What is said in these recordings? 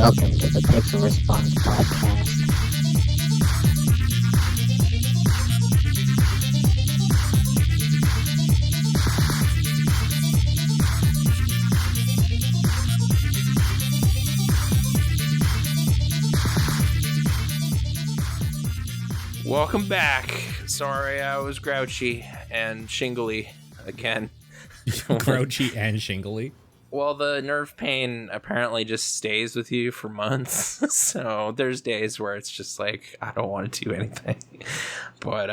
Welcome to the Click and Response podcast. Welcome back. Sorry, I was grouchy and shingly again. Grouchy and shingly? Well, the nerve pain apparently just stays with you for months. So there's days where it's just like, I don't want to do anything. But,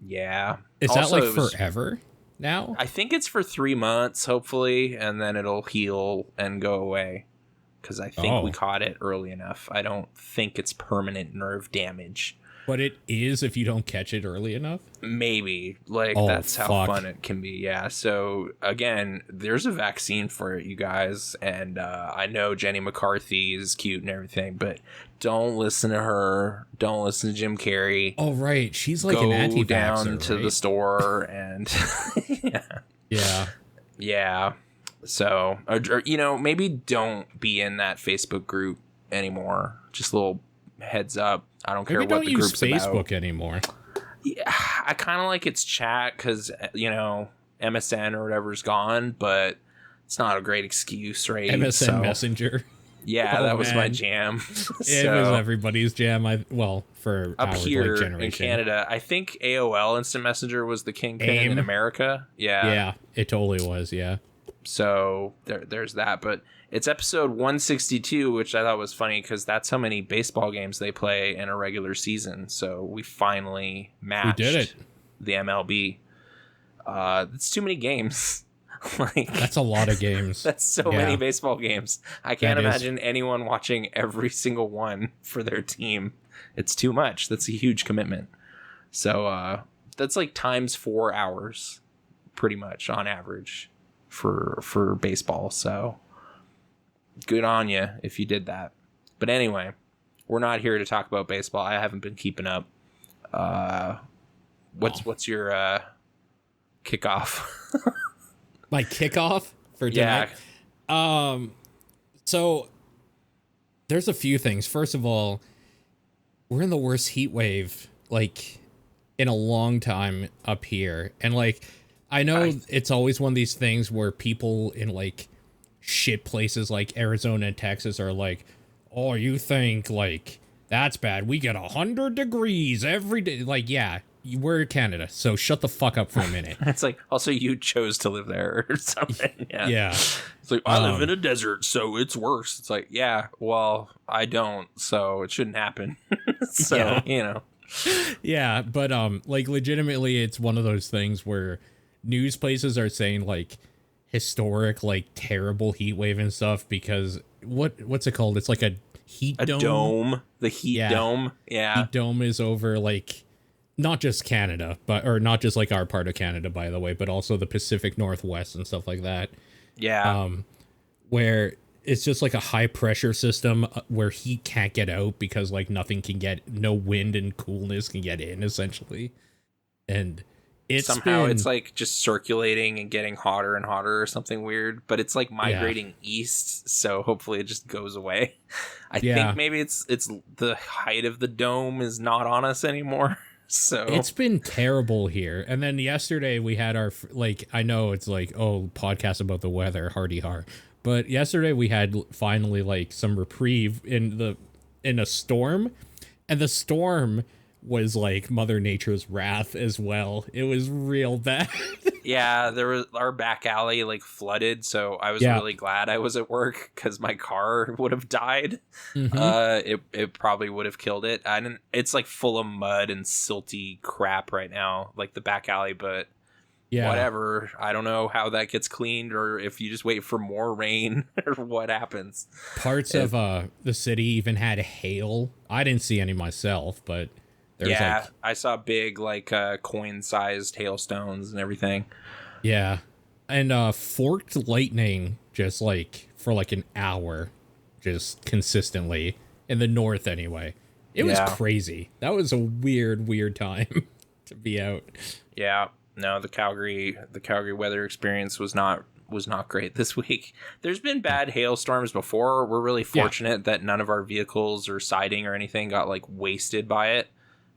yeah. Is Also, that like forever now? I think it's for 3 months, hopefully, and then it'll heal and go away. Because I think we caught it early enough. I don't think it's permanent nerve damage. But it is if you don't catch it early enough? Maybe. That's how fun it can be. Yeah. So, again, there's a vaccine for it, you guys. And I know Jenny McCarthy is cute and everything, but don't listen to her. Don't listen to Jim Carrey. Oh, right. She's like an anti-vaxxer, down to the store and... Yeah. So, or, maybe don't be in that Facebook group anymore. Just a little heads up. I don't care what the group's about. Maybe don't use Facebook anymore. Yeah, I kind of like its chat because, MSN or whatever's gone, but it's not a great excuse, right? MSN Messenger. Yeah, that was my jam. It was everybody's jam. For up here generation. In Canada, I think AOL Instant Messenger was the kingpin in America. Yeah, it totally was. Yeah. So there's that, but it's episode 162, which I thought was funny because that's how many baseball games they play in a regular season. So we finally matched the MLB. That's too many games. That's a lot of games. That's so many baseball games. I can't imagine anyone watching every single one for their team. It's too much. That's a huge commitment. So that's like times 4 hours, pretty much on average for baseball. So good on you if you did that. But anyway, we're not here to talk about baseball. I haven't been keeping up. What's your kickoff? My kickoff for tonight? Yeah. So there's a few things. First of all, we're in the worst heat wave in a long time up here, and I know it's always one of these things where people in shit places like Arizona and Texas are like, oh, you think that's bad? We get 100 degrees every day. Yeah, we're Canada, so shut the fuck up for a minute. It's also you chose to live there or something. Yeah. It's I live in a desert, so it's worse. It's yeah, well, I don't, so it shouldn't happen. Yeah, but legitimately, it's one of those things where news places are saying historic terrible heat wave and stuff because what's it called? It's a heat dome. The heat dome. Yeah. Heat dome is over not just Canada, or not just our part of Canada, by the way, but also the Pacific Northwest and stuff like that. Yeah. Where it's just a high pressure system where heat can't get out because no wind and coolness can get in essentially. And it's just circulating and getting hotter and hotter or something weird, but it's migrating east, so hopefully it just goes away. I think maybe it's the height of the dome is not on us anymore. So it's been terrible here. And then yesterday we had our I know it's podcast about the weather, hardy har. But yesterday we had finally some reprieve in a storm, and the storm was Mother Nature's wrath as well. It was real bad. Yeah, there was our back alley flooded, so I was really glad I was at work because my car would have died. Mm-hmm. It probably would have killed it. It's full of mud and silty crap right now, the back alley, but whatever. I don't know how that gets cleaned or if you just wait for more rain or what happens. Parts of the city even had hail. I didn't see any myself, but I saw big coin-sized hailstones and everything. Yeah, and forked lightning just for an hour, just consistently in the north anyway. It was crazy. That was a weird time to be out. Yeah, no, the Calgary weather experience was not was not great this week. There's been bad hailstorms before. We're really fortunate that none of our vehicles or siding or anything got like wasted by it.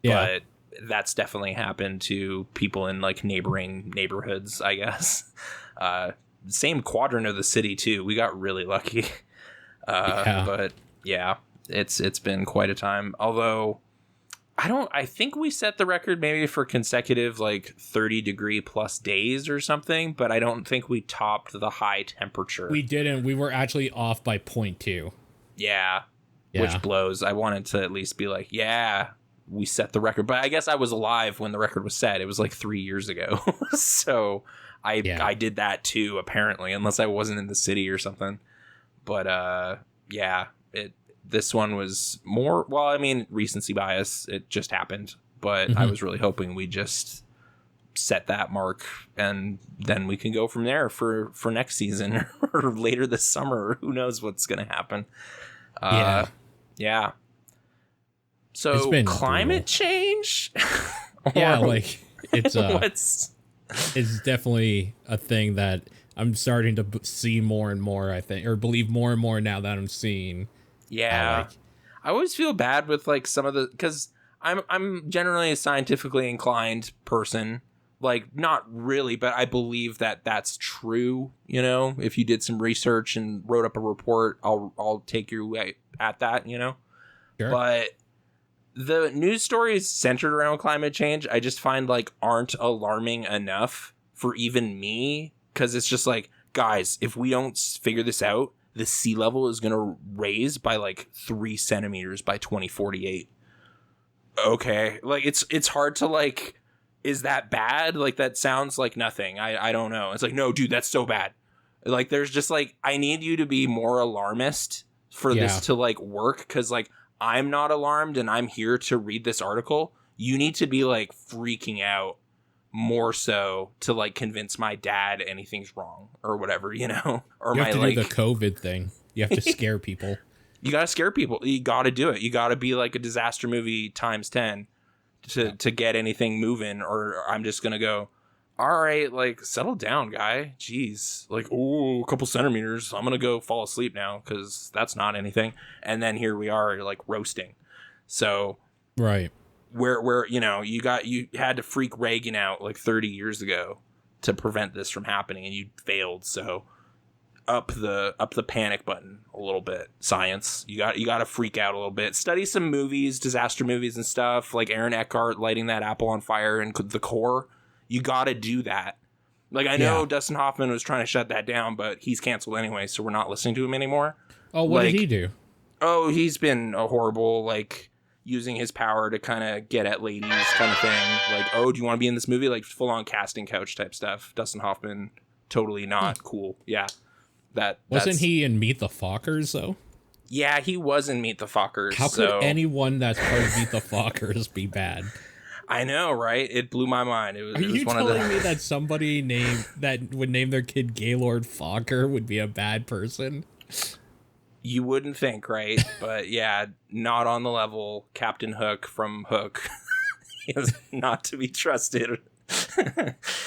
Yeah. But that's definitely happened to people in like neighboring neighborhoods, I guess. Same quadrant of the city too. We got really lucky. But yeah, it's been quite a time. Although I think we set the record maybe for consecutive like 30-degree plus days or something, but I don't think we topped the high temperature. We didn't. We were actually off by 0.2. Yeah, which blows. I wanted to at least be like, yeah, we set the record. But I guess I was alive when the record was set. It was like 3 years ago. So I did that too, apparently, unless I wasn't in the city or something. But this one was more, well, I mean, recency bias. It just happened. But I was really hoping we just set that mark and then we can go from there for next season or later this summer. Who knows what's going to happen. Yeah. So climate change? Yeah, like it's it's definitely a thing that I'm starting to see more and more, I think, or believe more and more now that I'm seeing. Yeah. I always feel bad with like some of the, because I'm generally a scientifically inclined person. Like, not really, but I believe that that's true. You know, if you did some research and wrote up a report, I'll take you at that, you know. Sure. But the news stories centered around climate change, I just find like aren't alarming enough for even me, because it's just like, guys, if we don't figure this out, the sea level is going to raise by like 3 centimeters by 2048. Okay. Like, it's hard to like, is that bad? Like, that sounds like nothing. I don't know. It's like, no, dude, that's so bad. Like, there's just like, I need you to be more alarmist for this to like work. Cause like, I'm not alarmed and I'm here to read this article. You need to be like freaking out more so to like convince my dad anything's wrong or whatever, you know, or you have my to like do the COVID thing. You have to scare people. You got to scare people. You got to do it. You got to be like a disaster movie times 10 to get anything moving, or I'm just going to go, all right, like, settle down, guy. Jeez. Like, oh, a couple centimeters. I'm going to go fall asleep now because that's not anything. And then here we are, like, roasting. So, right. Where you know, you had to freak Reagan out like 30 years ago to prevent this from happening, and you failed. So up the panic button a little bit. Science, you got to freak out a little bit. Study some movies, disaster movies and stuff, like Aaron Eckhart lighting that apple on fire and The Core. You got to do that. Like, I know Dustin Hoffman was trying to shut that down, but he's canceled anyway, so we're not listening to him anymore. Oh, what did he do? Oh, he's been a horrible, like, using his power to kind of get at ladies kind of thing. Like, oh, do you want to be in this movie? Like, full-on casting couch type stuff. Dustin Hoffman, totally not cool. Yeah. Wasn't he in Meet the Fockers, though? Yeah, he was in Meet the Fockers. How could anyone that's part of Meet the Fockers be bad? I know, right? It blew my mind. Are you telling me that somebody would name their kid Gaylord Fokker would be a bad person? You wouldn't think, right? But yeah, not on the level. Captain Hook from Hook is not to be trusted.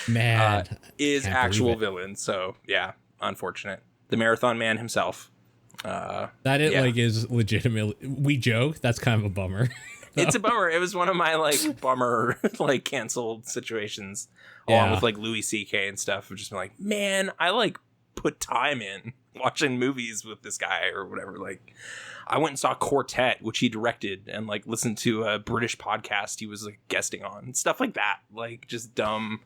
Man, is actual villain. So yeah, unfortunate. The Marathon Man himself. Is legitimate. We joke. That's kind of a bummer. It's a bummer. It was one of my like bummer like canceled situations, along with like Louis C.K. and stuff. I've just been like, man, I like put time in watching movies with this guy or whatever. Like, I went and saw Quartet, which he directed, and like listened to a British podcast he was like guesting on, stuff like that. Like, just dumb,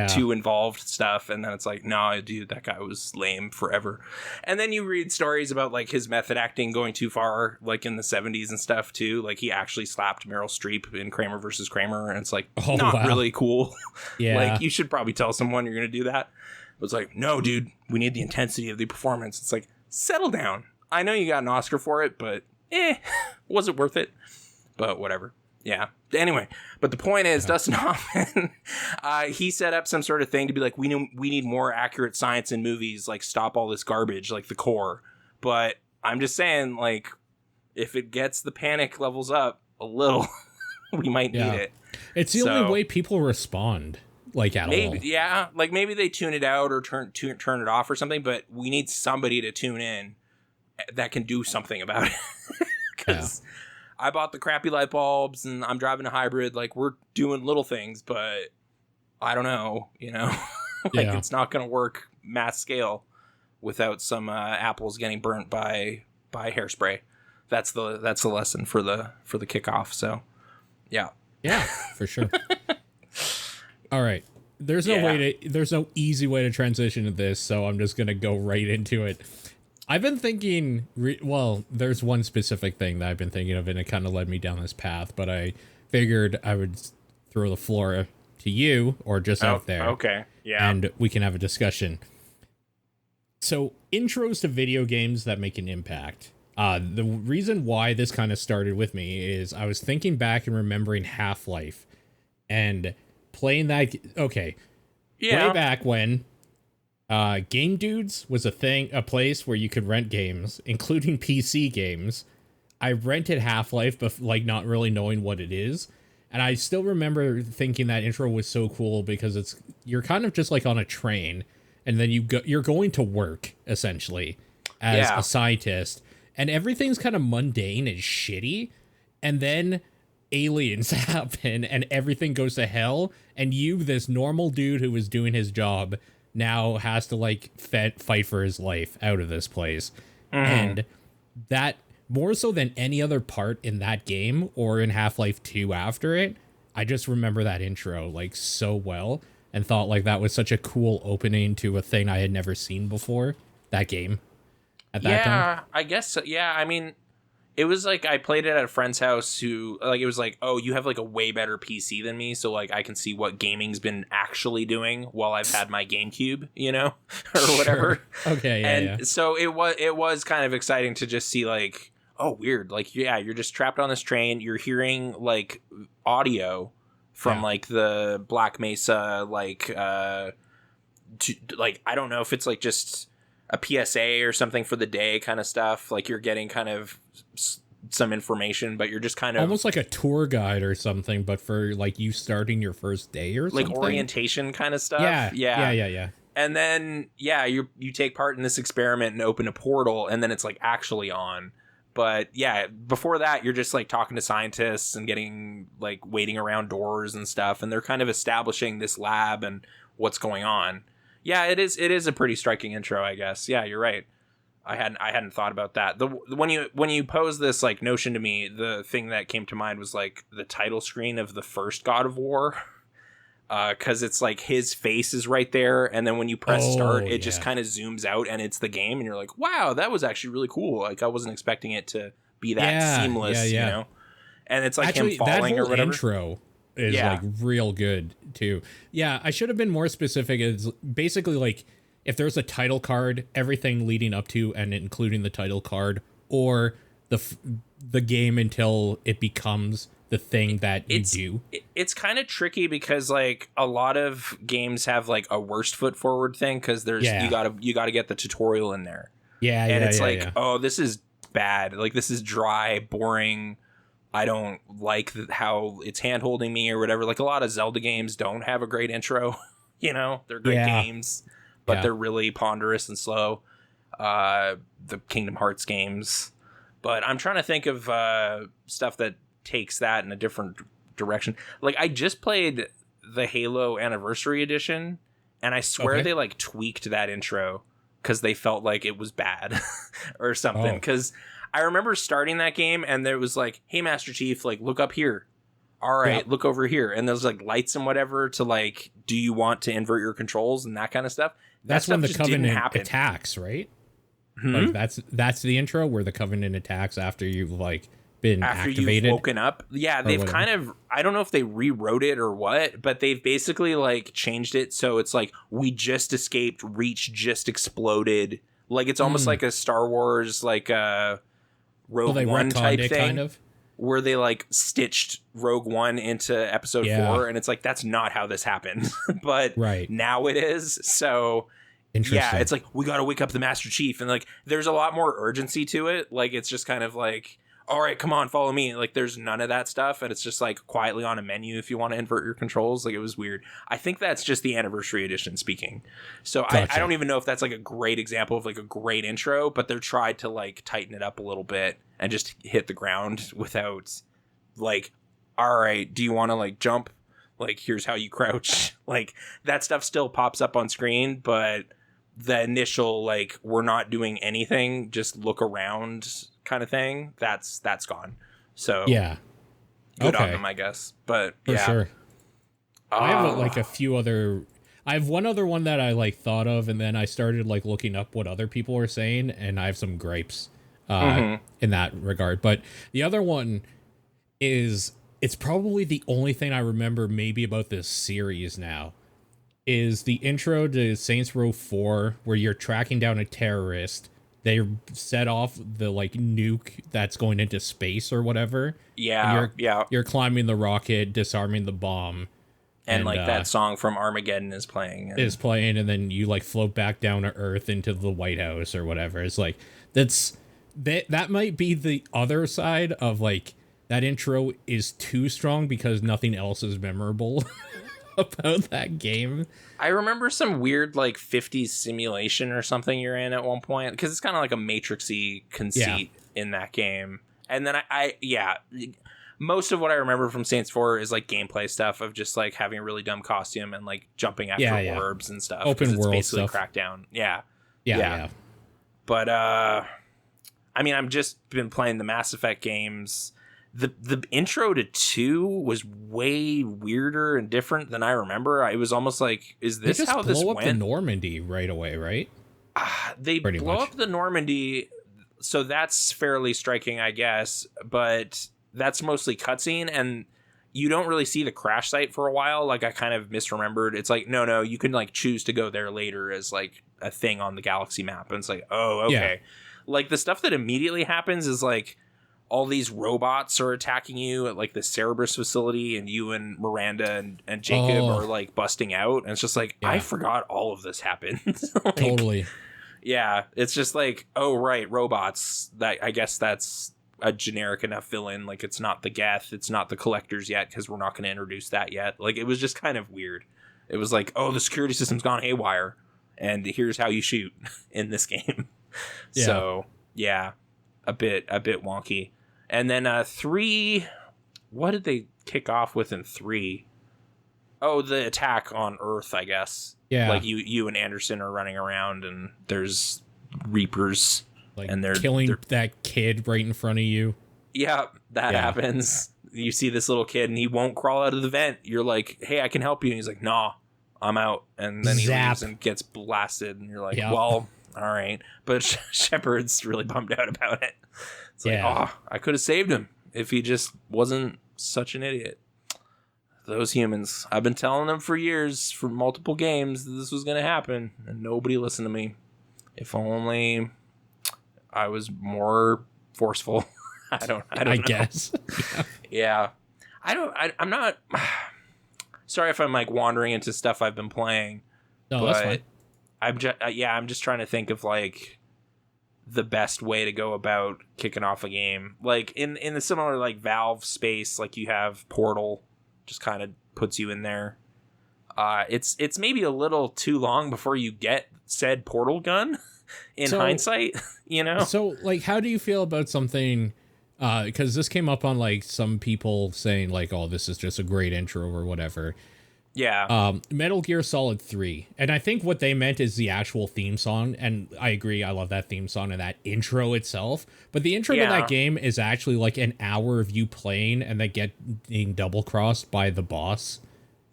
too involved stuff. And then it's like, no, dude, that guy was lame forever. And then you read stories about like his method acting going too far, like in the 70s and stuff too. Like, he actually slapped Meryl Streep in Kramer versus Kramer, and it's like, really cool. Like, you should probably tell someone you're gonna do that. It was like, no, dude, we need the intensity of the performance. It's like, settle down. I know you got an Oscar for it, but was it worth it? But whatever. Yeah. Anyway, but the point is, Dustin Hoffman, he set up some sort of thing to be like, we need more accurate science in movies, like, stop all this garbage, like The Core. But I'm just saying, like, if it gets the panic levels up a little, we might need it. It's the only way people respond. like at maybe, all. Yeah, like maybe they tune it out or turn it off or something, but we need somebody to tune in that can do something about it. Because I bought the crappy light bulbs and I'm driving a hybrid. Like, we're doing little things, but I don't know, like it's not going to work mass scale without some apples getting burnt by hairspray. That's the lesson for the kickoff. So yeah, for sure. All right, there's no easy way to transition to this, so I'm just gonna go right into it. I've been thinking, there's one specific thing that I've been thinking of, and it kind of led me down this path, but I figured I would throw the floor to you or just out there. Okay. Yeah. And we can have a discussion. So, intros to video games that make an impact. The reason why this kind of started with me is I was thinking back and remembering Half-Life and playing that. Okay. Yeah. Way back when Game Dudes was a place where you could rent games, including PC games. I rented Half-Life, but like not really knowing what it is. And I still remember thinking that intro was so cool because you're kind of just like on a train, and then you're going to work essentially as a scientist, and everything's kind of mundane and shitty, and then aliens happen and everything goes to hell, and this normal dude who was doing his job now has to like fight for his life out of this place. And that, more so than any other part in that game or in Half-Life 2 after it, I just remember that intro like so well and thought like that was such a cool opening to a thing I had never seen before, that game at that time. Yeah, I guess so. Yeah, I mean, it was like I played it at a friend's house who, like, it was like, oh, you have like a way better PC than me, so like I can see what gaming's been actually doing while I've had my GameCube, or whatever. Sure. Okay, and so it was kind of exciting to just see like, oh, weird, like, yeah, you're just trapped on this train, you're hearing like audio from like the Black Mesa, like I don't know if it's like just a PSA or something for the day kind of stuff. Like you're getting kind of some information, but you're just kind of almost like a tour guide or something, but for like you starting your first day or something, like orientation kind of stuff. Yeah. And then you take part in this experiment and open a portal, and then it's like actually on. But yeah, before that, you're just like talking to scientists and getting like waiting around doors and stuff, and they're kind of establishing this lab and what's going on. Yeah, it is a pretty striking intro, I guess. Yeah, you're right. I hadn't thought about that. When you posed this like notion to me, the thing that came to mind was like the title screen of the first God of War, because it's like his face is right there, and then when you press start, it just kind of zooms out and it's the game, and you're like, wow, that was actually really cool. Like I wasn't expecting it to be that seamless, And it's like actually, him falling that whole or whatever. Intro is like real good too. Yeah, I should have been more specific. It's basically like if there's a title card, everything leading up to and including the title card, or the game until it becomes the thing that you do. It's kind of tricky because like a lot of games have like a worst foot forward thing because there's you gotta get the tutorial in there. And it's oh, this is bad. Like this is dry, boring. I don't like how it's hand holding me or whatever. Like a lot of Zelda games don't have a great intro. They're great games, but they're really ponderous and slow. The Kingdom Hearts games, but I'm trying to think of stuff that takes that in a different direction. Like I just played the Halo Anniversary Edition, and I swear they like tweaked that intro because they felt like it was bad or something. Because I remember starting that game and there was like, hey, Master Chief, like look up here. All right, look over here. And there's like lights and whatever to like, do you want to invert your controls and that kind of stuff? That's when the Covenant attacks, right? Like that's the intro where the Covenant attacks after you've like been activated. You've woken up. Yeah, they've kind of, I don't know if they rewrote it or what, but they've basically like changed it so it's like we just escaped, Reach just exploded. Like it's almost like a Star Wars like Rogue One type thing, kind of, where they like stitched Rogue One into Episode 4, and it's like that's not how this happened, but now it is. So yeah, it's like we got to wake up the Master Chief, and like there's a lot more urgency to it. Like it's just kind of like, all right, come on, follow me. Like, there's none of that stuff, and it's just like quietly on a menu if you want to invert your controls. Like, it was weird. I think that's just the anniversary edition speaking. So Gotcha. I don't even know if that's like a great example of like a great intro, but they're tried to like tighten it up a little bit and just hit the ground without like, all right, do you want to like jump? Like, here's how you crouch. Like, that stuff still pops up on screen, but the initial like, we're not doing anything, just look around kind of thing, that's gone. So yeah, good on them, I guess. But for yeah, sure. I have like a few other. I have one other one that I like thought of, and then I started like looking up what other people were saying, and I have some gripes in that regard. But the other one is, it's probably the only thing I remember maybe about this series now, is the intro to Saints Row 4, where you're tracking down a terrorist. They set off the like nuke that's going into space or whatever. Yeah, and you're climbing the rocket, disarming the bomb, and like that song from Armageddon is playing. And then you like float back down to Earth into the White House or whatever. It's like that might be the other side of like, that intro is too strong because nothing else is memorable about that game. I remember some weird like 50s simulation or something you're in at one point, because it's kind of like a Matrix-y conceit in that game. And then I most of what I remember from Saints 4 is like gameplay stuff of just like having a really dumb costume and like jumping after orbs and stuff. Open world basically stuff. Crackdown. Yeah. But I mean, I've just been playing the Mass Effect games. The intro to 2 was way weirder and different than I remember. It was almost like, is this how this went? They blow up the Normandy right away, right? They Pretty blow much. up the Normandy, so that's fairly striking, I guess. But that's mostly cutscene, and you don't really see the crash site for a while. Like, I kind of misremembered. It's like, no, you can like choose to go there later as like a thing on the galaxy map. And it's like, oh, okay. Yeah. Like, the stuff that immediately happens is like, all these robots are attacking you at like the Cerberus facility, and you and Miranda and Jacob are like busting out. And it's just like, I forgot all of this happened. Like, totally. Yeah. It's just like, oh, right. Robots. That, I guess that's a generic enough villain. Like, it's not the Geth. It's not the Collectors yet, because we're not going to introduce that yet. Like, it was just kind of weird. It was like, oh, the security system's gone haywire, and here's how you shoot in this game. Yeah. So yeah, a bit wonky. And then 3, what did they kick off with in 3? Oh, the attack on Earth, I guess. Yeah. Like you and Anderson are running around, and there's Reapers, like, and they're killing that kid right in front of you. Yeah, that happens. You see this little kid, and he won't crawl out of the vent. You're like, hey, I can help you. And he's like, nah, I'm out. And then he leaves and gets blasted. And you're like, well, all right. But Shepard's really bummed out about it. It's like, I could have saved him if he just wasn't such an idiot. Those humans. I've been telling them for years, for multiple games, that this was going to happen, and nobody listened to me. If only I was more forceful. I don't know. Guess. Yeah. I'm not... Sorry if I'm like wandering into stuff I've been playing. No, that's fine. I'm just trying to think of like the best way to go about kicking off a game. Like in the similar like Valve space, like you have Portal, just kind of puts you in there. It's maybe a little too long before you get said portal gun in hindsight, you know? So like, how do you feel about something, because this came up on like some people saying like, oh, this is just a great intro or whatever. Yeah. Metal Gear Solid 3. And I think what they meant is the actual theme song. And I agree. I love that theme song and that intro itself. But the intro to that game is actually like an hour of you playing and then getting double crossed by the boss.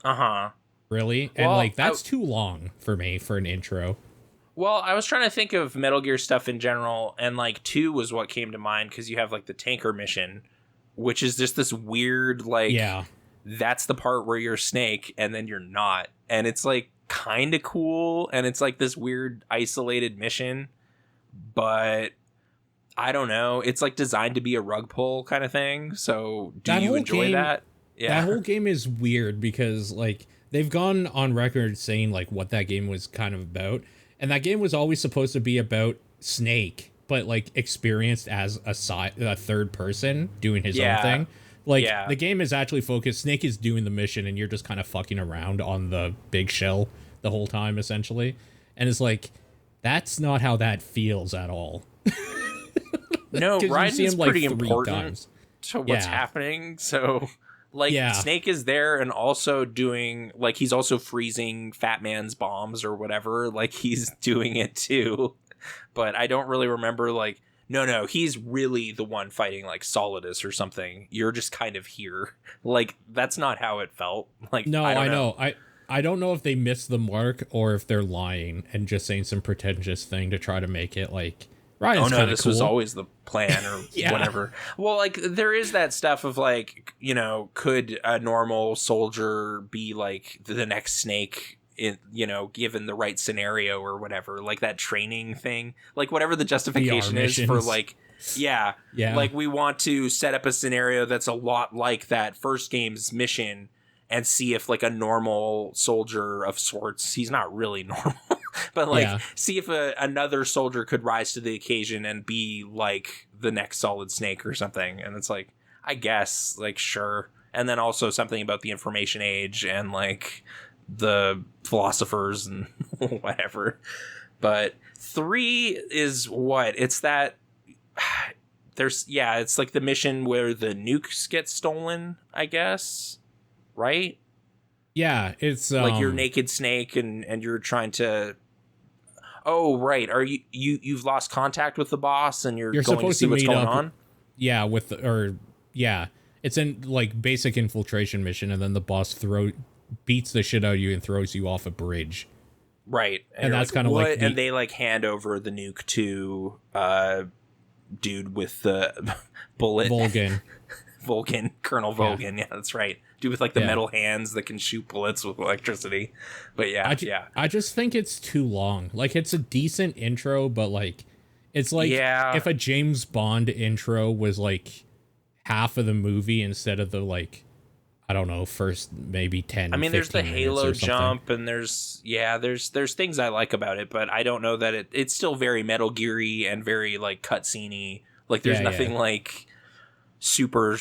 Uh-huh. Really? And like, that's too long for me for an intro. Well, I was trying to think of Metal Gear stuff in general. And like 2 was what came to mind, because you have like the tanker mission, which is just this weird like... Yeah. That's the part where you're Snake and then you're not. And it's like kind of cool. And it's like this weird isolated mission. But I don't know. It's like designed to be a rug pull kind of thing. So do you enjoy that? Yeah. That whole game is weird because like they've gone on record saying like what that game was kind of about. And that game was always supposed to be about Snake but like experienced as a third person doing his own thing. Like the game is actually focused. Snake is doing the mission, and you're just kind of fucking around on the big shell the whole time, essentially. And it's like, that's not how that feels at all. No, Raiden's pretty important times. to what's happening. So, like, Snake is there and also doing, like, he's also freezing Fat Man's bombs or whatever. Like, he's doing it too. But I don't really remember, like, no, he's really the one fighting, like, Solidus or something. You're just kind of here. Like, that's not how it felt. Like, no, I know. I don't know if they missed the mark or if they're lying and just saying some pretentious thing to try to make it, like, Ryan's this was always the plan or whatever. Well, like, there is that stuff of, like, you know, could a normal soldier be, like, the next Snake, in, you know, given the right scenario or whatever, like that training thing, like whatever the justification is for, like, like, we want to set up a scenario that's a lot like that first game's mission and see if, like, a normal soldier of sorts, he's not really normal, but, like, see if another soldier could rise to the occasion and be, like, the next Solid Snake or something. And it's like, I guess, like, sure. And then also something about the information age and, like, the philosophers and whatever. But 3 is what? It's that... it's like the mission where the nukes get stolen, I guess. Right? Yeah, it's like you're Naked Snake and you're trying to. Oh, right. Are you've lost contact with the boss and you're going supposed to see what's going on? Yeah, it's in, like, basic infiltration mission, and then the boss beats the shit out of you and throws you off a bridge. Right, and that's, like, kind of like and they, like, hand over the nuke to dude with the bullet. Vulcan, Colonel Vulcan. Yeah, that's right. Dude with, like, the metal hands that can shoot bullets with electricity. But I just think it's too long. Like, it's a decent intro, but, like, it's like if a James Bond intro was, like, half of the movie instead of the, like, I don't know, first maybe 10. I mean, there's the Halo jump, and there's things I like about it, but I don't know that it's still very Metal Gear-y and very, like, cutscene-y. Like, there's nothing like super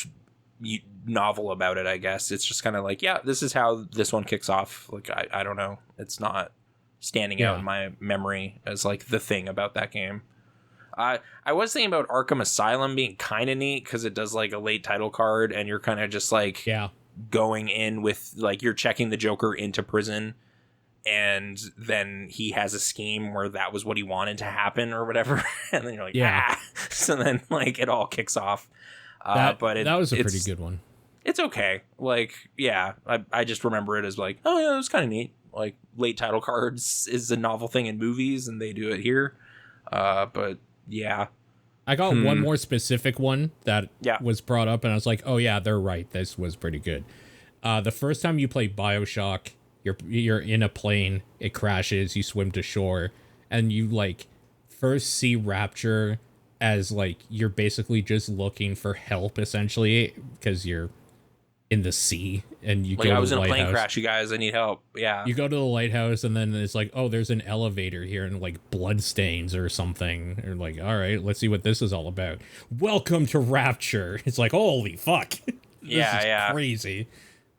novel about it, I guess. It's just kind of like, this is how this one kicks off. Like, I don't know. It's not standing out in my memory as, like, the thing about that game. I was thinking about Arkham Asylum being kind of neat because it does, like, a late title card, and you're kind of just, like, going in with, like, you're checking the Joker into prison, and then he has a scheme where that was what he wanted to happen or whatever, and then you're like, so then, like, it all kicks off. But that was a pretty good one. It's okay. Like, I just remember it as, like, oh yeah, it was kind of neat. Like, late title cards is a novel thing in movies, and they do it here. But yeah, I got one more specific one that was brought up, and I was like, oh yeah, they're right. This was pretty good. The first time you play BioShock, you're in a plane, it crashes, you swim to shore, and you, like, first see Rapture as, like, you're basically just looking for help, essentially, because you're in the sea, and you go to the lighthouse. I was in a plane crash, you guys, I need help. Yeah. You go to the lighthouse, and then it's like, oh, there's an elevator here, and, like, bloodstains or something. Or, like, all right, let's see what this is all about. Welcome to Rapture. It's like, holy fuck. This is crazy.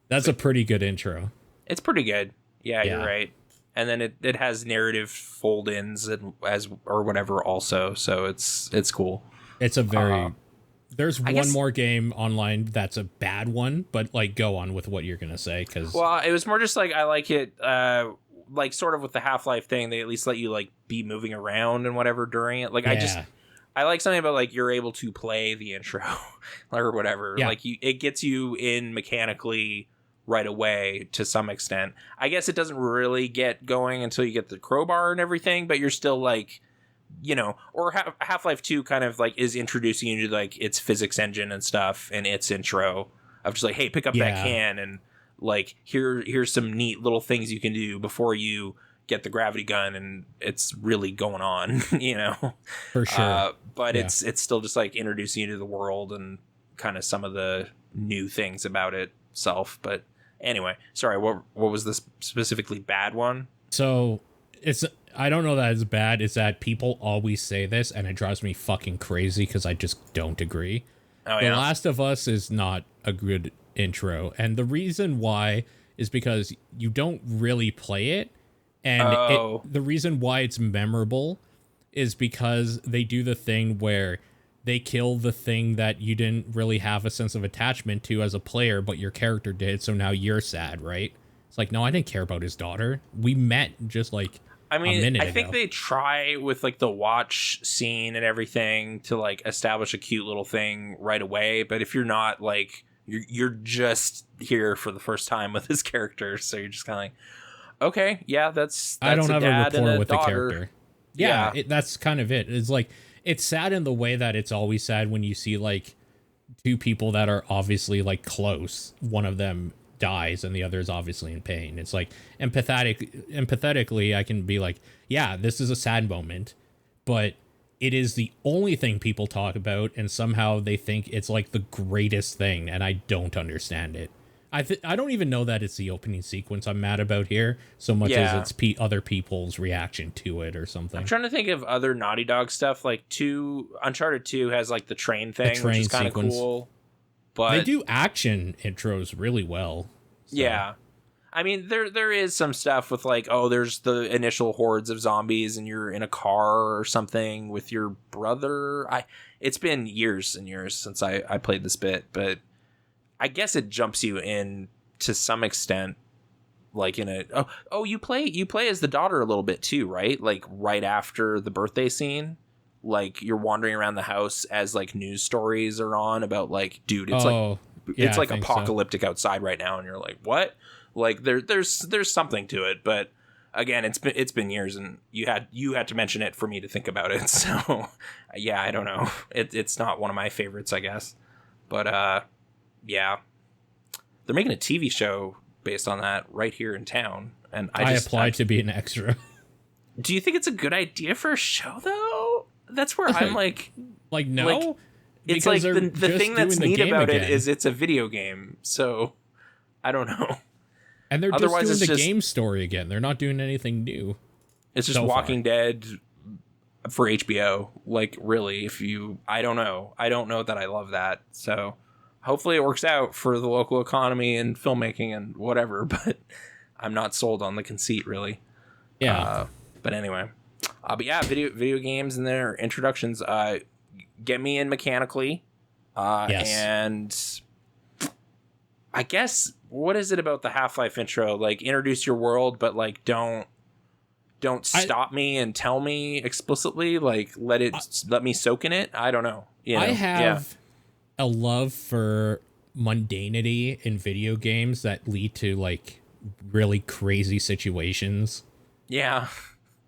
That's a pretty good intro. It's pretty good. Yeah, you're right. And then it has narrative fold-ins or whatever also, so it's cool. It's a very... There's one more game online that's a bad one, but, like, go on with what you're going to say, because... Well, it was more just, like, I like it, like, sort of with the Half-Life thing, they at least let you, like, be moving around and whatever during it. Like, I like something about, like, you're able to play the intro, or whatever. Yeah. Like, it gets you in mechanically right away to some extent. I guess it doesn't really get going until you get the crowbar and everything, but you're still, like... You know, or Half-Life 2 kind of, like, is introducing you to, like, its physics engine and stuff and its intro of just like, hey, pick up that can and, like, here's some neat little things you can do before you get the gravity gun and it's really going on, you know? For sure. But it's still just, like, introducing you to the world and kind of some of the new things about itself. But anyway, sorry, what was the specifically bad one? So... It's I don't know that it's bad. It's that people always say this, and it drives me fucking crazy because I just don't agree. Oh, The Last of Us is not a good intro, and the reason why is because you don't really play it, and the reason why it's memorable is because they do the thing where they kill the thing that you didn't really have a sense of attachment to as a player, but your character did, so now you're sad, right? It's like, no, I didn't care about his daughter. We met just like a minute ago. I think they try with like the watch scene and everything to like establish a cute little thing right away, but if you're not like you're just here for the first time with his character, so you're just kind of like, okay, yeah, that's I don't have a rapport with daughter. The character. Yeah, that's kind of it. It's like, it's sad in the way that it's always sad when you see like two people that are obviously like close. One of them dies and the other is obviously in pain. It's like empathetically, I can be like, yeah, this is a sad moment, but it is the only thing people talk about, and somehow they think it's like the greatest thing, and I don't understand it. I don't even know that it's the opening sequence I'm mad about here, so much as it's other people's reaction to it or something. I'm trying to think of other Naughty Dog stuff. Like Uncharted 2 has like the train thing, which is kind of cool. But they do action intros really well. So. Yeah. I mean, there is some stuff with like, oh, there's the initial hordes of zombies and you're in a car or something with your brother. It's been years and years since I played this bit, but I guess it jumps you in to some extent, like in you play as the daughter a little bit too, right? Like right after the birthday scene, like you're wandering around the house as like news stories are on about like, dude, it's it's like apocalyptic outside right now, and you're like, what? Like there's something to it, but again, it's been years, and you had to mention it for me to think about it. So yeah, I don't know. It's not one of my favorites, I guess, but yeah, they're making a TV show based on that right here in town, and I applied to be an extra. Do you think it's a good idea for a show though? That's where I'm like no. Like, it's like the thing that's neat about it is it's a video game, so I don't know. And they're just doing the game story again. They're not doing anything new. It's just Walking Dead for HBO. Like, really, I don't know. I don't know that I love that. So hopefully it works out for the local economy and filmmaking and whatever, but I'm not sold on the conceit, really. Yeah. But anyway. But yeah, video games and their introductions get me in mechanically. Yes. And I guess, what is it about the Half-Life intro? Like, introduce your world, but like don't stop me and tell me explicitly. Like, let me soak in it. I don't know. I have a love for mundanity in video games that lead to like really crazy situations. Yeah.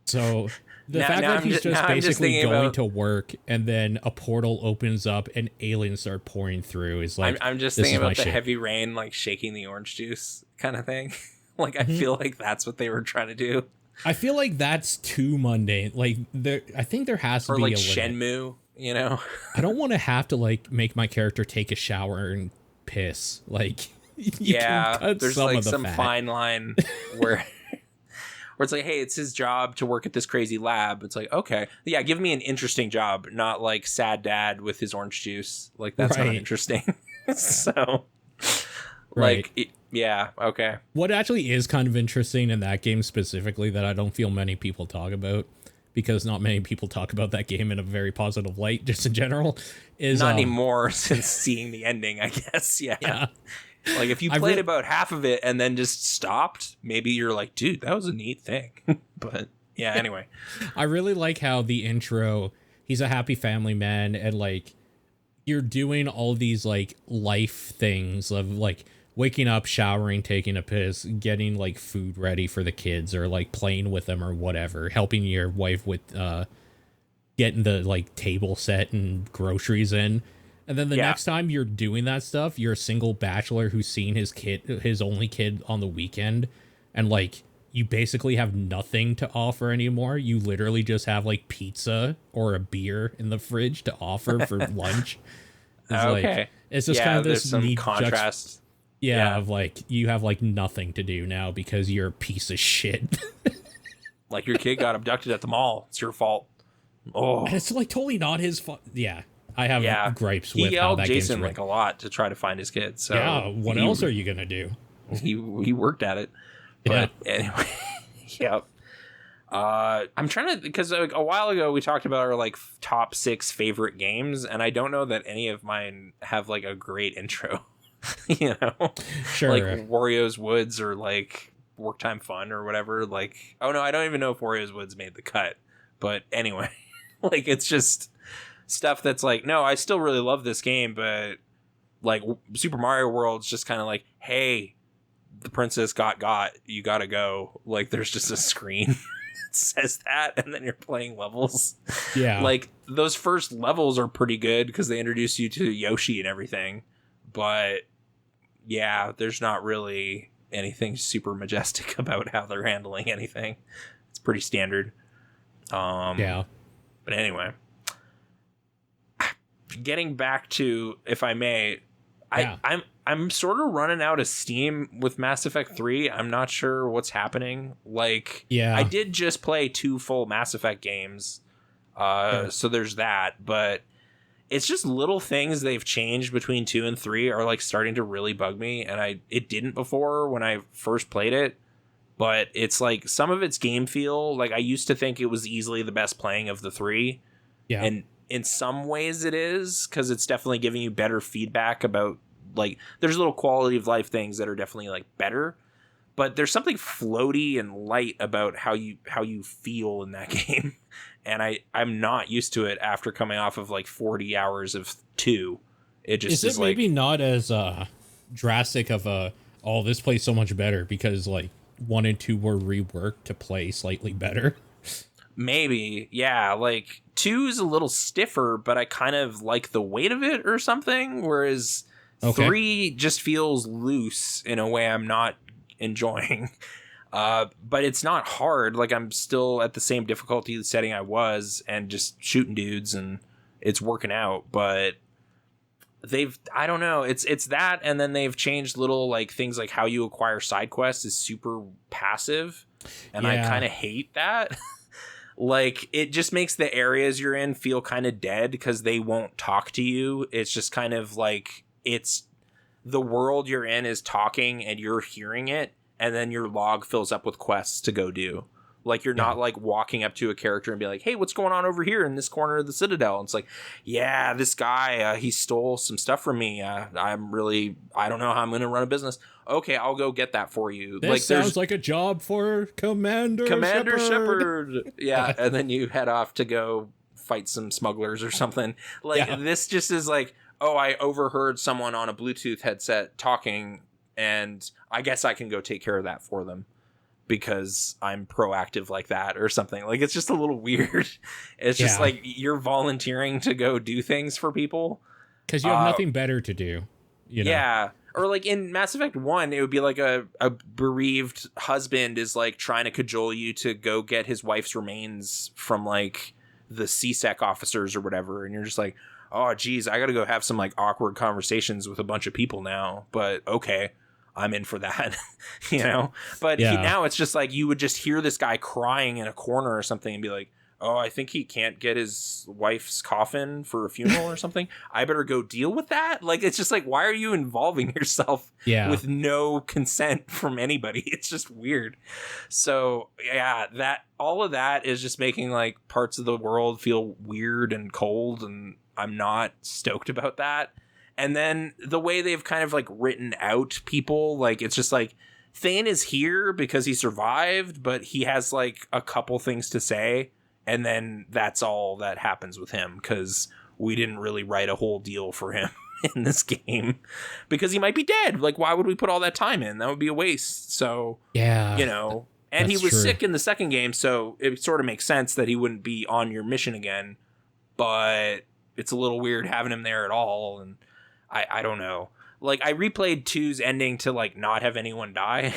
So the fact that he's just basically going to work and then a portal opens up and aliens start pouring through is like, I'm just thinking about the heavy rain, like shaking the orange juice kind of thing. Like, I feel like that's what they were trying to do. I feel like that's too mundane. Like, I think there has to be like a Shenmue, you know? I don't want to have to like make my character take a shower and piss. Like, there's like some fine line where it's like, hey, it's his job to work at this crazy lab. It's like, okay, yeah, give me an interesting job, not like sad dad with his orange juice. Like, that's not interesting. So, like, yeah, okay. What actually is kind of interesting in that game specifically that I don't feel many people talk about, because not many people talk about that game in a very positive light, just in general, is not anymore since seeing the ending, I guess. Yeah. Like, if you played about half of it and then just stopped, maybe you're like, dude, that was a neat thing. But yeah, anyway. I really like how the intro, he's a happy family man, and like you're doing all these like life things of like waking up, showering, taking a piss, getting like food ready for the kids, or like playing with them or whatever, helping your wife with getting the like table set and groceries in. And then the next time you're doing that stuff, you're a single bachelor who's seen his only kid on the weekend, and like you basically have nothing to offer anymore. You literally just have like pizza or a beer in the fridge to offer for lunch. It's like, it's just kind of this neat contrast. Of like you have like nothing to do now because you're a piece of shit. Like, your kid got abducted at the mall. It's your fault. Oh, and it's like totally not his fault. Yeah, I have gripes with how that game's Jason like a lot to try to find his kid. So yeah, what else are you gonna do? He worked at it. But anyway, yeah. I'm trying to, because like a while ago we talked about our like top 6 favorite games, and I don't know that any of mine have like a great intro. You know, sure, like Wario's Woods or like Work Time Fun or whatever. Like, oh no, I don't even know if Wario's Woods made the cut. But anyway, like, it's just stuff that's like, no, I still really love this game, but like Super Mario World's just kind of like, hey, the princess got you gotta go. Like, there's just a screen that says that, and then you're playing levels. Yeah, like those first levels are pretty good because they introduce you to Yoshi and everything, but yeah, there's not really anything super majestic about how they're handling anything. It's pretty standard. Yeah, but anyway, getting back to, if I may, I'm sort of running out of steam with Mass Effect 3. I'm not sure what's happening. Like, I did just play 2 full Mass Effect games. So there's that, but it's just little things they've changed between 2 and 3 are like starting to really bug me. And it didn't before when I first played it, but it's like some of its game feel, like I used to think it was easily the best playing of the 3. Yeah. And in some ways it is, because it's definitely giving you better feedback about, like, there's little quality of life things that are definitely like better, but there's something floaty and light about how you feel in that game. And I'm not used to it after coming off of like 40 hours of 2. It just is like, maybe not as drastic of a, oh, this plays so much better because like 1 and 2 were reworked to play slightly better. Maybe, yeah, like 2 is a little stiffer, but I kind of like the weight of it or something, whereas 3 just feels loose in a way I'm not enjoying. But it's not hard. Like, I'm still at the same difficulty setting I was and just shooting dudes, and it's working out. But I don't know, it's that, and then they've changed little like things, like how you acquire side quests is super passive, and I kind of hate that. Like, it just makes the areas you're in feel kind of dead because they won't talk to you. It's just kind of like, it's the world you're in is talking and you're hearing it, and then your log fills up with quests to go do. Like, you're not like walking up to a character and be like, hey, what's going on over here in this corner of the Citadel? And it's like, yeah, this guy, he stole some stuff from me. I don't know how I'm going to run a business. Okay, I'll go get that for you. This like, sounds like a job for Commander Shepard. Yeah, and then you head off to go fight some smugglers or something. Like, this just is like, oh, I overheard someone on a Bluetooth headset talking, and I guess I can go take care of that for them because I'm proactive like that or something. Like, it's just a little weird. It's just like you're volunteering to go do things for people because you have nothing better to do. You know? Yeah. Or like in Mass Effect 1, it would be like a bereaved husband is like trying to cajole you to go get his wife's remains from like the CSEC officers or whatever. And you're just like, oh, geez, I got to go have some like awkward conversations with a bunch of people now. But okay, I'm in for that, you know? But now it's just like you would just hear this guy crying in a corner or something and be like, oh, I think he can't get his wife's coffin for a funeral or something. I better go deal with that. Like, it's just like, why are you involving yourself with no consent from anybody? It's just weird. So yeah, that all of that is just making like parts of the world feel weird and cold, and I'm not stoked about that. And then the way they've kind of like written out people, like, it's just like Thane is here because he survived, but he has like a couple things to say. And then that's all that happens with him because we didn't really write a whole deal for him in this game because he might be dead. Like, why would we put all that time in? That would be a waste. So, you know, and he was sick in the second game. So it sort of makes sense that he wouldn't be on your mission again. But it's a little weird having him there at all. And I don't know. Like, I replayed 2's ending to like not have anyone die.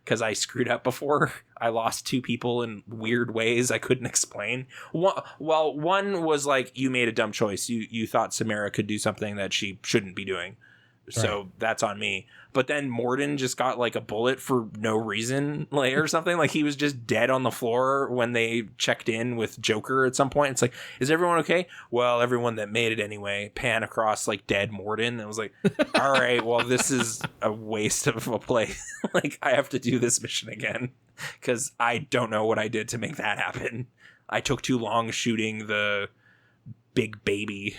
Because I screwed up before. I lost 2 people in weird ways I couldn't explain. One was like, you made a dumb choice. You thought Samara could do something that she shouldn't be doing. so that's on me. But then Morden just got like a bullet for no reason, like, or something. Like he was just dead on the floor when they checked in with Joker at some point. It's like, is everyone okay? Well, everyone that made it anyway. Pan across like dead Morden. And I was like, all right, well, this is a waste of a play. Like I have to do this mission again because I don't know what I did to make that happen. I took too long shooting the big baby,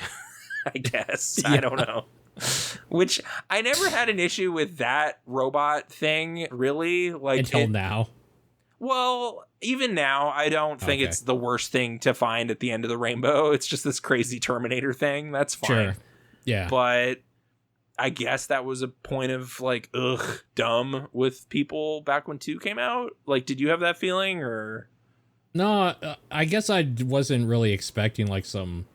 I guess. Yeah. I don't know. Which I never had an issue with that robot thing, really. Like until now. Well, even now, I don't think it's the worst thing to find at the end of the rainbow. It's just this crazy Terminator thing. That's fine. Sure. Yeah. But I guess that was a point of like, dumb with people back when 2 came out. Like, did you have that feeling or? No, I guess I wasn't really expecting like some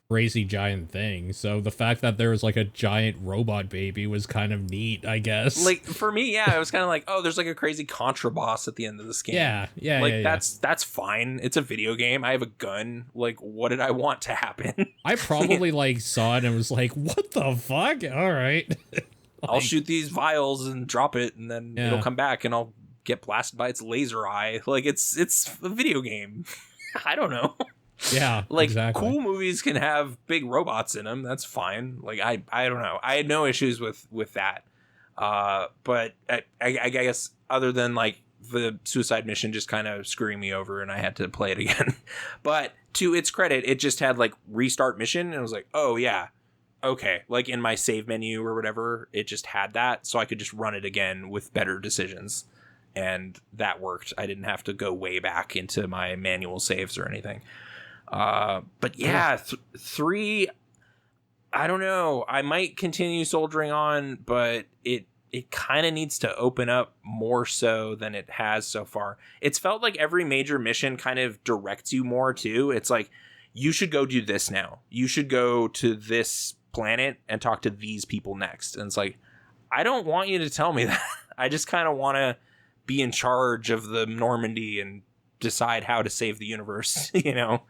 crazy giant thing. So the fact that there was like a giant robot baby was kind of neat, I guess. Like for me, yeah, it was kind of like, oh, there's like a crazy Contra boss at the end of this game. Yeah. Like that's fine. It's a video game. I have a gun. Like, what did I want to happen? I probably like saw it and was like, what the fuck? All right. Like, I'll shoot these vials and drop it, and then it'll come back, and I'll get blasted by its laser eye. Like it's a video game. I don't know. Yeah, like exactly. Cool movies can have big robots in them. That's fine. Like I don't know. I had no issues with that. But I guess other than like the suicide mission just kind of screwing me over, and I had to play it again. But to its credit, it just had like restart mission, and I was like, oh yeah, okay. Like in my save menu or whatever, it just had that, so I could just run it again with better decisions, and that worked. I didn't have to go way back into my manual saves or anything. But yeah, 3, I don't know. I might continue soldiering on, but it kind of needs to open up more so than it has so far. It's felt like every major mission kind of directs you more too. It's like, you should go do this now. You should go to this planet and talk to these people next. And it's like, I don't want you to tell me that. I just kind of want to be in charge of the Normandy and decide how to save the universe, you know?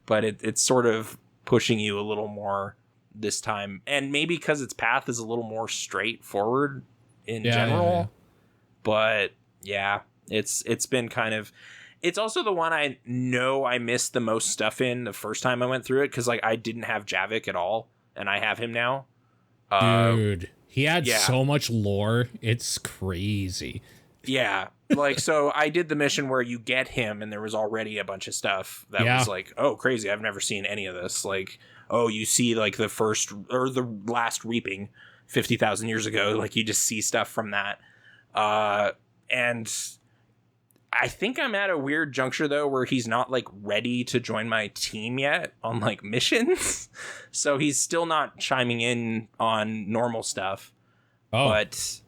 But it's sort of pushing you a little more this time. And maybe because its path is a little more straightforward in general. Yeah. But yeah, it's been kind of... It's also the one I know I missed the most stuff in the first time I went through it. Because like I didn't have Javik at all. And I have him now. Dude, he had so much lore. It's crazy. Yeah. Like, so I did the mission where you get him and there was already a bunch of stuff that was like, oh, crazy. I've never seen any of this. Like, oh, you see like the first or the last reaping 50,000 years ago. Like you just see stuff from that. And I think I'm at a weird juncture though, where he's not like ready to join my team yet on like missions. So he's still not chiming in on normal stuff. Oh. But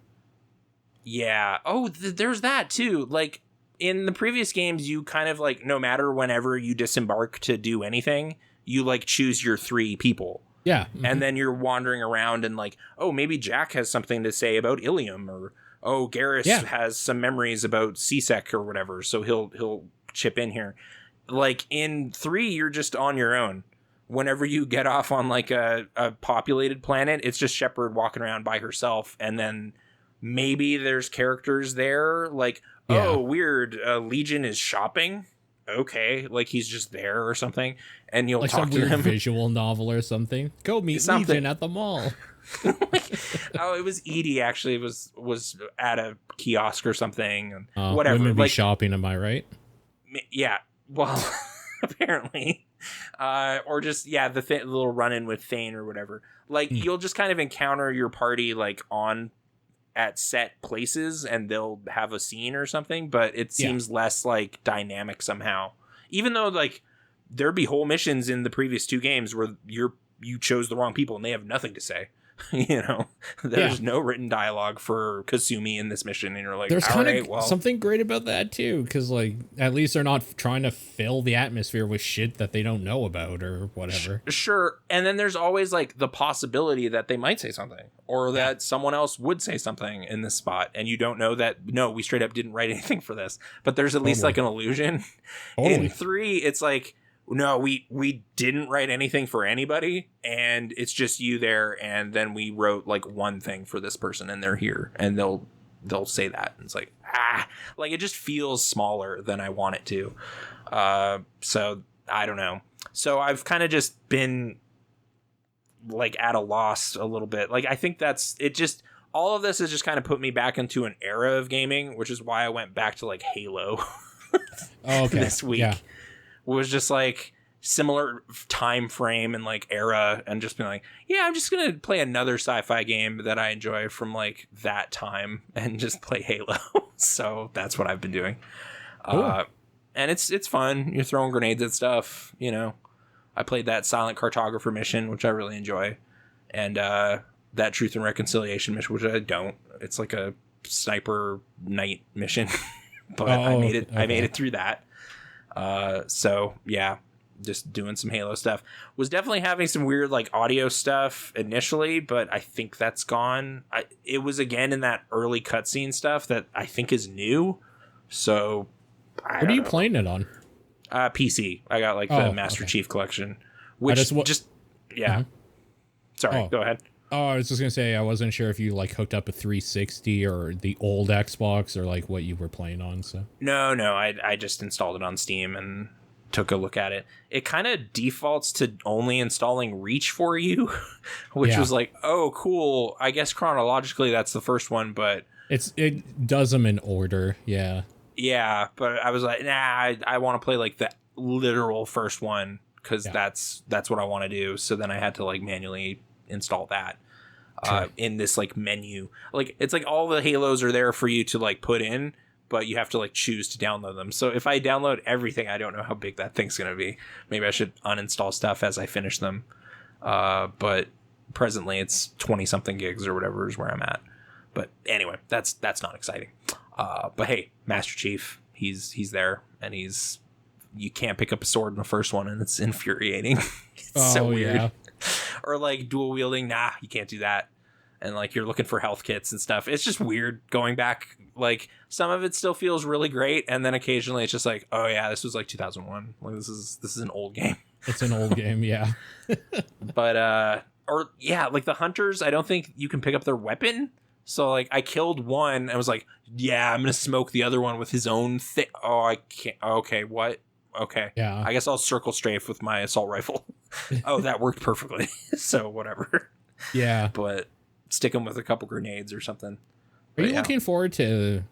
yeah. Oh, there's that too. Like in the previous games, you kind of like, no matter whenever you disembark to do anything, you like choose your 3 people. Yeah. Mm-hmm. And then you're wandering around and like, oh, maybe Jack has something to say about Ilium, or oh, Garrus has some memories about CSEC or whatever. So he'll chip in here. Like in 3, you're just on your own. Whenever you get off on like a populated planet, it's just Shepard walking around by herself. And then maybe there's characters there like, oh, weird. Legion is shopping. Okay. Like he's just there or something. And you'll like talk to him. Visual novel or something. Go meet Legion at the mall. Oh, it was Edie actually was at a kiosk or something. Whatever. Women be shopping, am I right? Yeah. Well, apparently. Or just, the little run-in with Thane or whatever. Like, you'll just kind of encounter your party, like, at set places, and they'll have a scene or something, but it seems less, like, dynamic somehow. Even though, like, there'd be whole missions in the previous 2 games where you chose the wrong people and they have nothing to say. You know, there's no written dialogue for Kasumi in this mission, and you're like, there's kind of something great about that too, because like at least they're not trying to fill the atmosphere with shit that they don't know about or whatever. Sure. And then there's always like the possibility that they might say something, or that someone else would say something in this spot, and you don't know that. No, we straight up didn't write anything for this, but there's at least like an illusion. In 3, it's like, No, we didn't write anything for anybody, and it's just you there, and then we wrote like one thing for this person, and they're here, and they'll say that. And it's like, like it just feels smaller than I want it to. So I don't know. So I've kind of just been like at a loss a little bit. Like I think that's it. Just all of this has just kind of put me back into an era of gaming, which is why I went back to like Halo this week. Yeah. It was just like similar time frame and like era, and just being like, yeah, I'm just gonna play another sci-fi game that I enjoy from like that time and just play Halo. So that's what I've been doing. Cool. And it's fun. You're throwing grenades at stuff, you know. I played that Silent Cartographer mission, which I really enjoy, and that Truth and Reconciliation mission, which I don't. It's like a sniper night mission, but I made it. Okay. I made it through that. So yeah, just doing some Halo stuff. Was definitely having some weird like audio stuff initially, but I think that's gone. It was again in that early cutscene stuff that I think is new. So what are you playing it on? PC. I got like the Master Chief Collection, which just yeah. Mm-hmm. Sorry, go ahead. Oh, I was just gonna say I wasn't sure if you like hooked up a 360 or the old Xbox or like what you were playing on. So no, I just installed it on Steam and took a look at it. It kind of defaults to only installing Reach for you, which was like, oh, cool. I guess chronologically that's the first one, but it does them in order. Yeah. Yeah, but I was like, nah, I want to play like the literal first one because that's what I want to do. So then I had to like manually install that in this like menu. Like it's like all the Halos are there for you to like put in, but you have to like choose to download them. So if I download everything, I don't know how big that thing's gonna be. Maybe I should uninstall stuff as I finish them. But presently it's 20 something gigs or whatever is where I'm at. But anyway, that's not exciting. But hey, Master Chief, he's there, and you can't pick up a sword in the first one, and it's infuriating. It's so weird. Yeah. Or like dual wielding, nah, you can't do that. And like you're looking for health kits and stuff. It's just weird going back. Like some of it still feels really great, and then occasionally it's just like, oh yeah, this was like 2001. Like this is an old game. It's an old game, yeah. But or yeah, like the hunters, I don't think you can pick up their weapon. So, like, I killed one and was like, yeah, I'm going to smoke the other one with his own thing. Oh, I can't. Okay, what? Okay. Yeah. I guess I'll circle strafe with my assault rifle. Oh, that worked perfectly. So, whatever. Yeah. But stick them with a couple grenades or something. Are you looking forward to...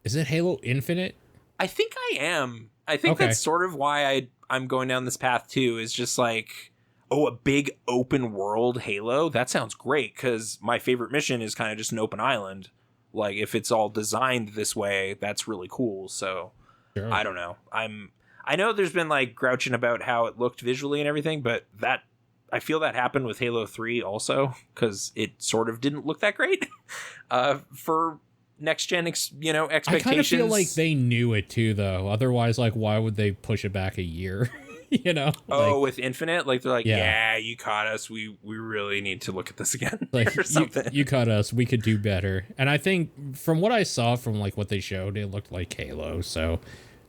Is it Halo Infinite? I think I am. I think that's sort of why I'm going down this path, too, is just like... Oh, a big open world Halo? That sounds great, because my favorite mission is kind of just an open island. Like, if it's all designed this way, that's really cool. So, sure. I don't know. I know there's been, like, grouching about how it looked visually and everything, but I feel that happened with Halo 3 also, because it sort of didn't look that great for next-gen, expectations. I kind of feel like they knew it, too, though. Otherwise, like, why would they push it back a year? With Infinite, like they're like, yeah, you caught us, we really need to look at this again, like, or something. You caught us, we could do better. And I think from what I saw from like what they showed, it looked like Halo. So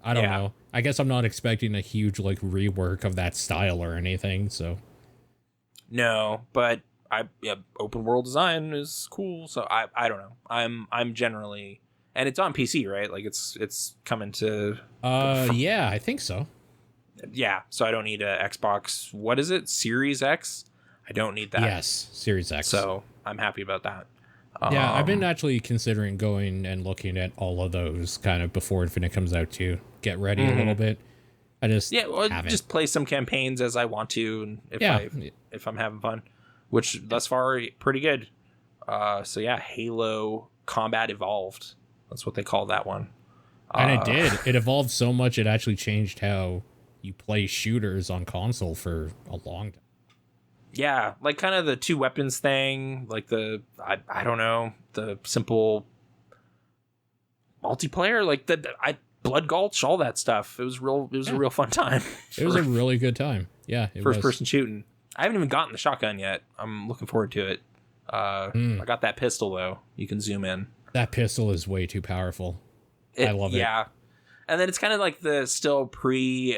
I don't know, I guess I'm not expecting a huge like rework of that style or anything. So no, but open world design is cool. So I don't know, I'm generally, and it's on PC, right? Like it's coming to I think so. Yeah, so I don't need a Xbox. What is it? Series X? I don't need that. Yes, Series X. So I'm happy about that. Yeah, I've been actually considering going and looking at all of those kind of before Infinite comes out to get ready a little bit. I just just play some campaigns as I want to, and if I'm having fun, which thus far pretty good. So yeah, Halo Combat Evolved. That's what they call that one. And it did. It evolved so much it actually changed how you play shooters on console for a long time. Yeah, like kind of the two weapons thing, like I don't know, the simple multiplayer, like Blood Gulch, all that stuff. It was a real fun time. It was a really good time. Yeah, first person shooting. I haven't even gotten the shotgun yet. I'm looking forward to it. I got that pistol though. You can zoom in. That pistol is way too powerful. I love it. Yeah. And then it's kind of like the still pre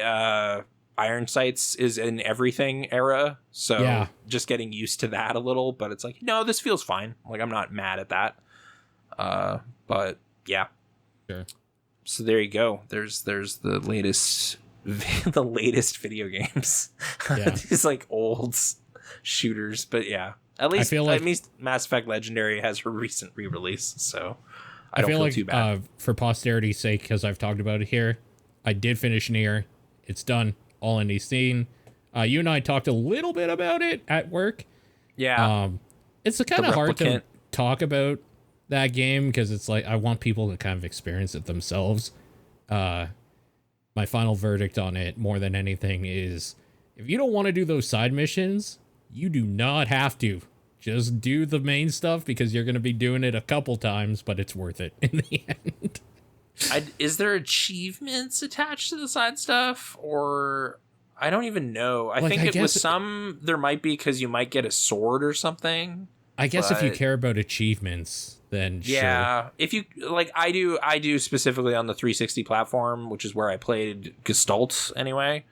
iron sights is in everything era, so Yeah. just getting used to that a little. But it's like, no, this feels fine. Like, I'm not mad at that. But yeah, Sure. so there you go. There's the latest the latest video games. Yeah. These like old shooters, but yeah, at least Mass Effect Legendary has a recent re-release, so I don't feel too bad. For posterity's sake, because I've talked about it here, I did finish NieR. It's done. All in seen. You and I talked a little bit about it at work. Yeah. It's kind of hard to talk about that game because it's like I want people to kind of experience it themselves. My final verdict on it, more than anything, is if you don't want to do those side missions, you do not have to. Just do the main stuff because you're going to be doing it a couple times, but it's worth it in the end. Is there achievements attached to the side stuff, or I don't even know. I think it was there might be because you might get a sword or something. I guess if you care about achievements, then yeah, sure. If you like, I do specifically on the 360 platform, which is where I played Gestalt anyway.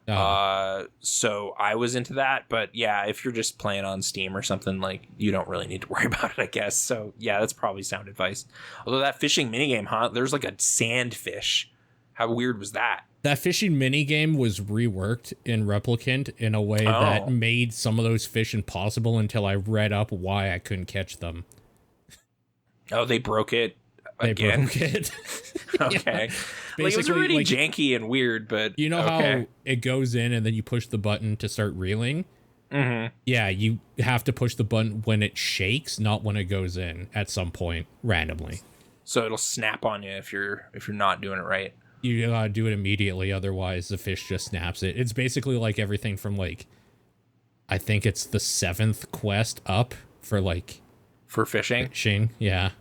So I was into that, but yeah, if you're just playing on Steam or something, like, you don't really need to worry about it, I guess. So yeah, that's probably sound advice. Although that fishing minigame, there's like a sandfish. How weird was that? That fishing minigame was reworked in Replicant in a way that made some of those fish impossible until I read up why I couldn't catch them. Oh, they broke it again? They broke it. Okay. Yeah. Like, it was already janky and weird, but you know how it goes in and then you push the button to start reeling? Mm-hmm. Yeah, you have to push the button when it shakes, not when it goes in at some point randomly. So it'll snap on you if you're not doing it right. You gotta do it immediately, otherwise the fish just snaps it. It's basically like everything from like, I think it's the 7th quest up for fishing. Yeah.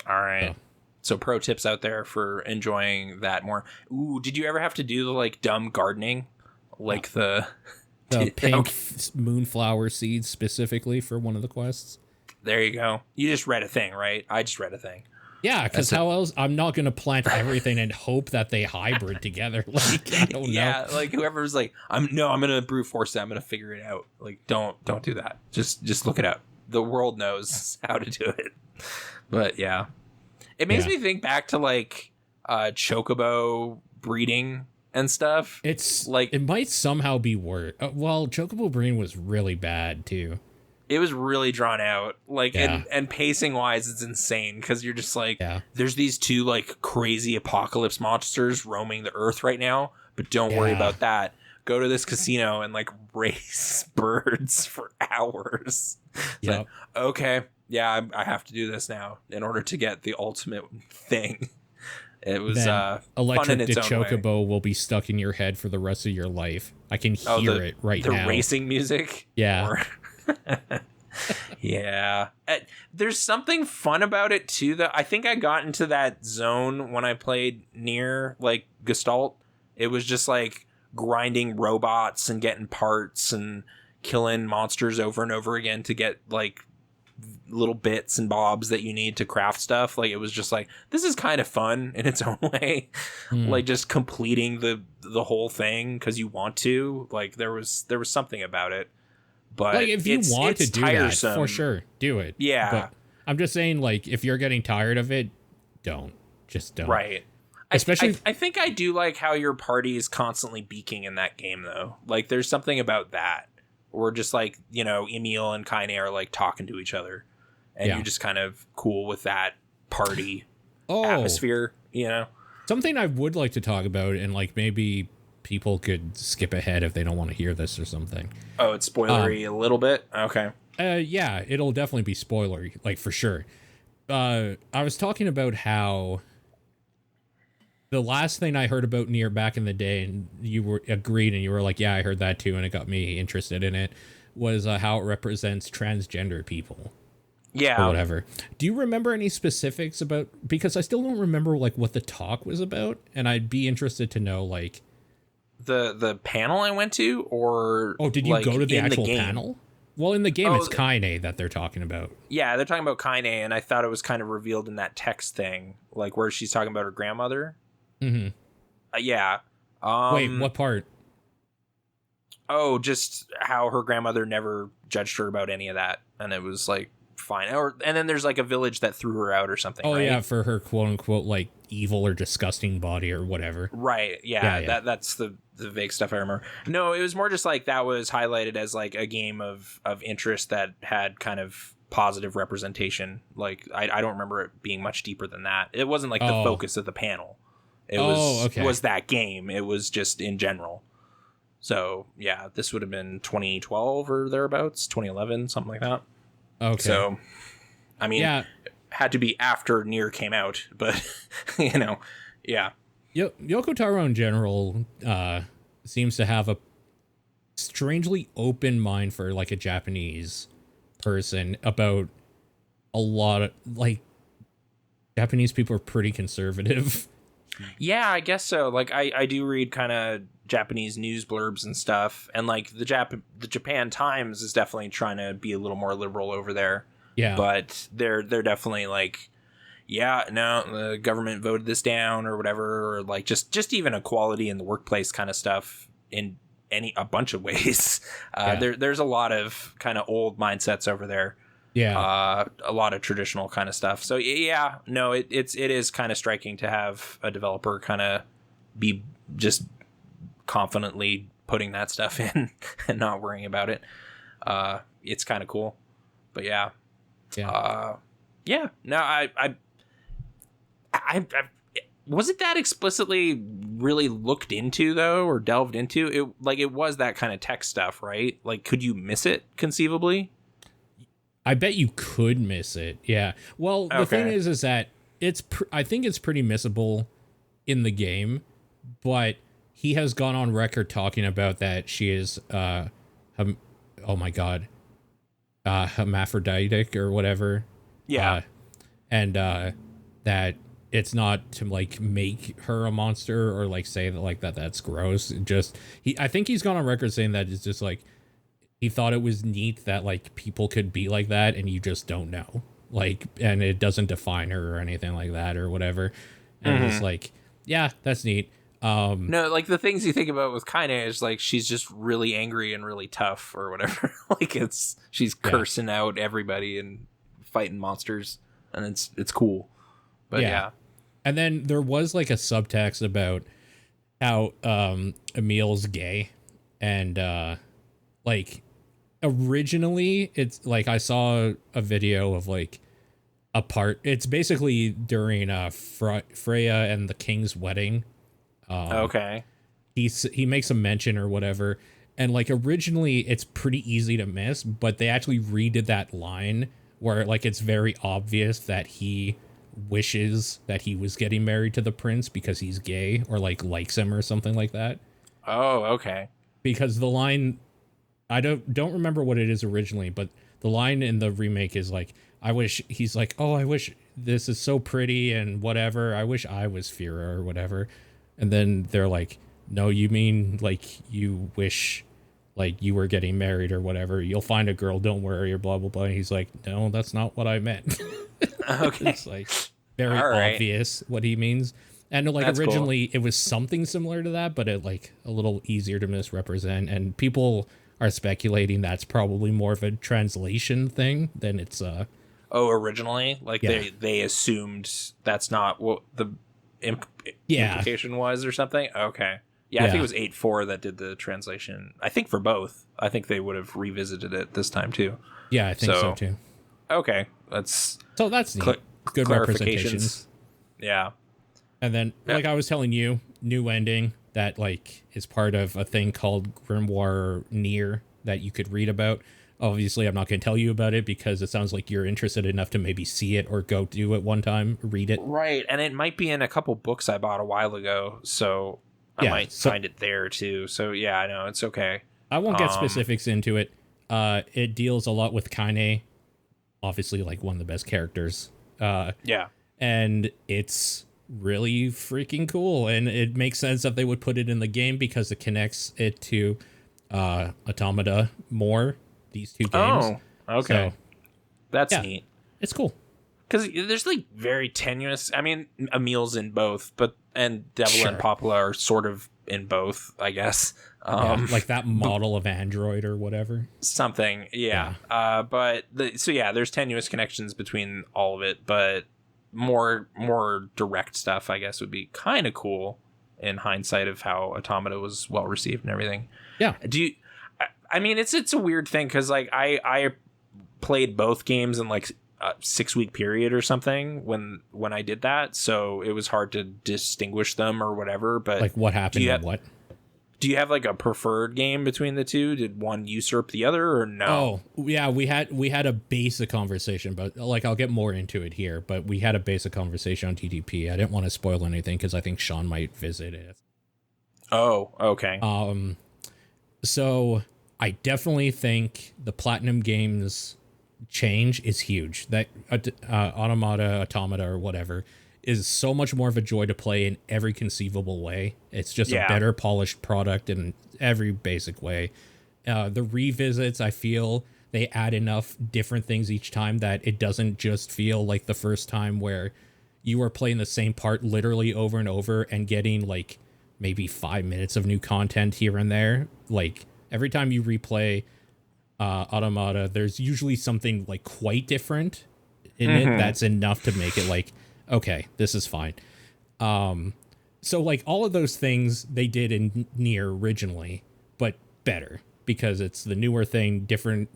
All right. So pro tips out there for enjoying that more. Ooh, did you ever have to do the like dumb gardening, like the pink moonflower seeds specifically for one of the quests? There you go. You just read a thing, right? I just read a thing. Yeah, because how else? I'm not going to plant everything and hope that they hybrid together. Like, I don't know. Yeah, like whoever's like, I'm going to brute force it. I'm going to figure it out. Like, don't do that. Just look it up. The world knows how to do it. But yeah, it makes me think back to like chocobo breeding and stuff. It's like, it might somehow be worse. Well, chocobo breeding was really bad too. It was really drawn out, like, and pacing wise, it's insane because you're just like, there's these two like crazy apocalypse monsters roaming the earth right now, but don't worry about that. Go to this casino and like race birds for hours. Like, okay, yeah, I have to do this now in order to get the ultimate thing. It was electric fun in its own chocobo will be stuck in your head for the rest of your life. I can hear it right now. The racing music, yeah. There's something fun about it too, that I think I got into that zone when I played NieR, like Gestalt. It was just like grinding robots and getting parts and killing monsters over and over again to get like little bits and bobs that you need to craft stuff. Like, it was just like, this is kind of fun in its own way. Like, just completing the whole thing because you want to. Like, there was something about it. But like, if you want to do tiresome. That, for sure, do it. Yeah. But I'm just saying, like, if you're getting tired of it, don't. Just don't. Right. Especially, I think I do like how your party is constantly beaking in that game, though. Like, there's something about that. Or just like, you know, Emil and Kaine are like talking to each other. And you're just kind of cool with that party atmosphere, you know? Something I would like to talk about, and like maybe people could skip ahead if they don't want to hear this or something. Oh, it's spoilery a little bit? Okay. Yeah, it'll definitely be spoilery, like, for sure. I was talking about how the last thing I heard about NieR back in the day, and you were agreed, and you were like, yeah, I heard that too, and it got me interested in it, was how it represents transgender people. Yeah. Or whatever. Do you remember any specifics about, because I still don't remember like what the talk was about, and I'd be interested to know, like, the panel I went to, or did you go to the actual game? Panel? Well, in the game, it's Kaine that they're talking about. Yeah, they're talking about Kaine, and I thought it was kind of revealed in that text thing, like where she's talking about her grandmother. Mm-hmm. Yeah. Wait, what part? Oh, just how her grandmother never judged her about any of that, and it was like fine. And then there's like a village that threw her out or something. Oh right? yeah, for her quote unquote like evil or disgusting body or whatever. Right. Yeah. That's the vague stuff I remember. No, it was more just like that was highlighted as like a game of interest that had kind of positive representation. Like I don't remember it being much deeper than that. It wasn't like the focus of the panel. It was that game. It was just in general. So yeah, this would have been 2012 or thereabouts, 2011, something like that. Okay. So, I mean, it had to be after NieR came out, but yeah. Yoko Taro in general seems to have a strangely open mind for like a Japanese person about a lot of like Japanese people are pretty conservative. Yeah, I guess so. Like I do read kind of Japanese news blurbs and stuff, and like the Japan Times is definitely trying to be a little more liberal over there. Yeah, but they're definitely like, yeah, no, the government voted this down or whatever, or like just even equality in the workplace kind of stuff in a bunch of ways. There's a lot of kind of old mindsets over there. Yeah, a lot of traditional kind of stuff. So yeah, no, it is kind of striking to have a developer kind of be just confidently putting that stuff in and not worrying about it. It's kind of cool, but yeah. No, I wasn't that explicitly really looked into though, or delved into it. Like it was that kind of tech stuff, right? Like, could you miss it conceivably? I bet you could miss it. Yeah. Well, the thing is that I think it's pretty missable in the game, but he has gone on record talking about that she is, oh my God, hermaphroditic or whatever. Yeah. And that it's not to like make her a monster or like say that like that's gross. I think he's gone on record saying that it's just like, he thought it was neat that like people could be like that and you just don't know, like, and it doesn't define her or anything like that or whatever. And it's like, yeah, that's neat. No, like the things you think about with Kaine is like she's just really angry and really tough or whatever. Like she's cursing out everybody and fighting monsters, and it's cool. But yeah. And then there was like a subtext about how Emil's gay, and like originally it's like I saw a video of like a part. It's basically during Freya and the king's wedding. He makes a mention or whatever, and like originally it's pretty easy to miss, but they actually redid that line where like it's very obvious that he wishes that he was getting married to the prince because he's gay or like likes him or something like that. Oh, okay. Because the line, I don't remember what it is originally, but the line in the remake is like, he's like, oh, I wish this is so pretty and whatever. I wish I was Fira or whatever. And then they're like, no, you mean like you wish like you were getting married or whatever. You'll find a girl, don't worry, or blah, blah, blah. And he's like, no, that's not what I meant. Okay. It's like very obvious what he means. And like that's originally cool. It was something similar to that, but it like a little easier to misrepresent. And people are speculating that's probably more of a translation thing than it's originally like they assumed that's not what the implication was or something. Okay. Yeah, I think it was 8.4 that did the translation. I think for both. I think they would have revisited it this time too. Yeah, I think so too. Okay. That's neat. Good representations. Yeah. And then like I was telling you, new ending that like is part of a thing called Grimoire NieR that you could read about. Obviously, I'm not going to tell you about it because it sounds like you're interested enough to maybe see it or go do it one time, read it. Right, and it might be in a couple books I bought a while ago, so I might find it there too. So yeah, I know, it's okay. I won't get specifics into it. It deals a lot with Kaine, obviously like one of the best characters. And it's really freaking cool, and it makes sense that they would put it in the game because it connects it to Automata more, these two games. Oh, okay. So, that's neat. It's cool. Because there's like very tenuous, I mean, Emil's in both, and Devil and Popula are sort of in both, I guess. Like that model of Android or whatever. Something, yeah. There's tenuous connections between all of it, but more direct stuff, I guess, would be kind of cool in hindsight of how Automata was well received and everything. Yeah. I mean, it's a weird thing because like I played both games in like a 6-week period or something when I did that, so it was hard to distinguish them or whatever. But like, what happened and what? Do you have like a preferred game between the two? Did one usurp the other or no? Oh, yeah, we had a basic conversation, but like I'll get more into it here, but we had a basic conversation on TTP. I didn't want to spoil anything because I think Sean might visit it. Oh, okay. So I definitely think the Platinum Games change is huge. That Automata or whatever is so much more of a joy to play in every conceivable way. It's just a better polished product in every basic way. The revisits, I feel they add enough different things each time that it doesn't just feel like the first time where you are playing the same part literally over and over and getting like maybe 5 minutes of new content here and there. Like every time you replay Automata, there's usually something like quite different in it that's enough to make it like, okay, this is fine. So like all of those things they did in NieR originally, but better because it's the newer thing, different.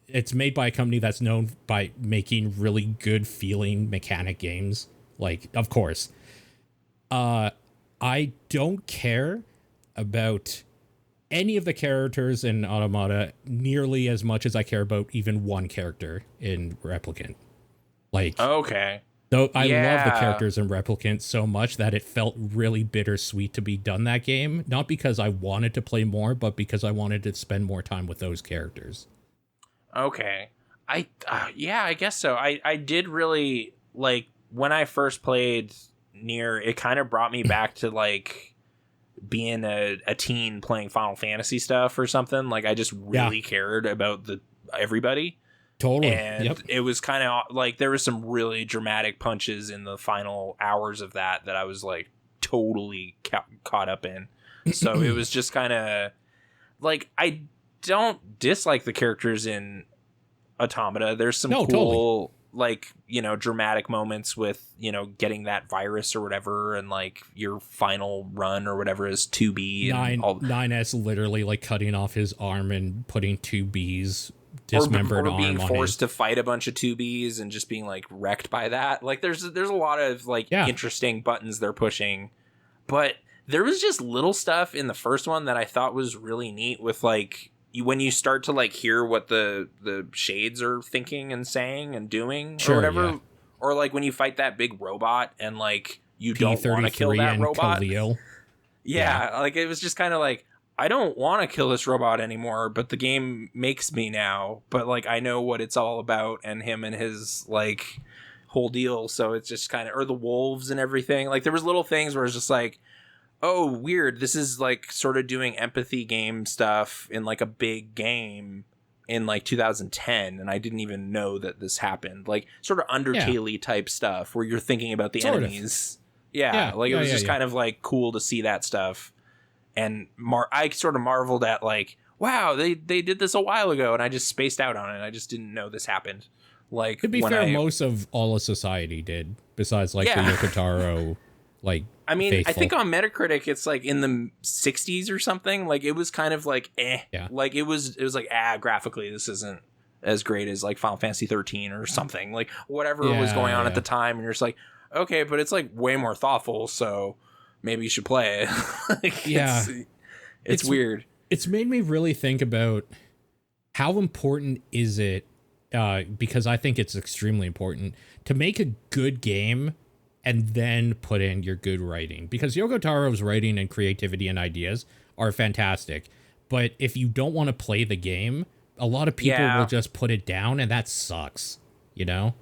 It's made by a company that's known by making really good feeling mechanic games. Like, of course, I don't care about any of the characters in Automata nearly as much as I care about even one character in Replicant. Like, okay. Though I love the characters in Replicant so much that it felt really bittersweet to be done that game. Not because I wanted to play more, but because I wanted to spend more time with those characters. Okay. I guess so. I did really, like, when I first played NieR, it kind of brought me back to, like, being a teen playing Final Fantasy stuff or something. Like, I just really cared about everybody. Totally. And it was kind of like there was some really dramatic punches in the final hours of that I was like totally caught up in. So it was just kind of like, I don't dislike the characters in Automata. There's some cool like, you know, dramatic moments with, you know, getting that virus or whatever, and like your final run or whatever is 2B. 9S literally like cutting off his arm and putting 2Bs dismembered or being arm forced to fight a bunch of 2Bs and just being like wrecked by that. Like there's a lot of like interesting buttons they're pushing, but there was just little stuff in the first one that I thought was really neat with like when you start to like hear what the shades are thinking and saying and doing or whatever, or like when you fight that big robot and like you don't want to kill that robot. Like it was just kind of like, I don't want to kill this robot anymore, but the game makes me now. But like I know what it's all about and him and his like whole deal. So it's just kind of, or the wolves and everything. Like there was little things where it's just like, oh, weird. This is like sort of doing empathy game stuff in like a big game in like 2010, and I didn't even know that this happened. Like sort of Undertale-y type stuff where you're thinking about the enemies. It was just kind of like cool to see that stuff. And I sort of marveled at like, wow, they did this a while ago, and I just spaced out on it. I just didn't know this happened. Like, to be fair, most of all of society did, besides like the Yoko Taro, like. I mean, faithful. I think on Metacritic it's like in the 60s or something. Like it was kind of like like it was like graphically this isn't as great as like Final Fantasy 13 or something. Like whatever was going on at the time, and you're just like, okay, but it's like way more thoughtful, so maybe you should play it. Like, it's weird. It's made me really think about how important is it, because I think it's extremely important to make a good game and then put in your good writing, because Yoko Taro's writing and creativity and ideas are fantastic. But if you don't want to play the game, a lot of people will just put it down, and that sucks, you know?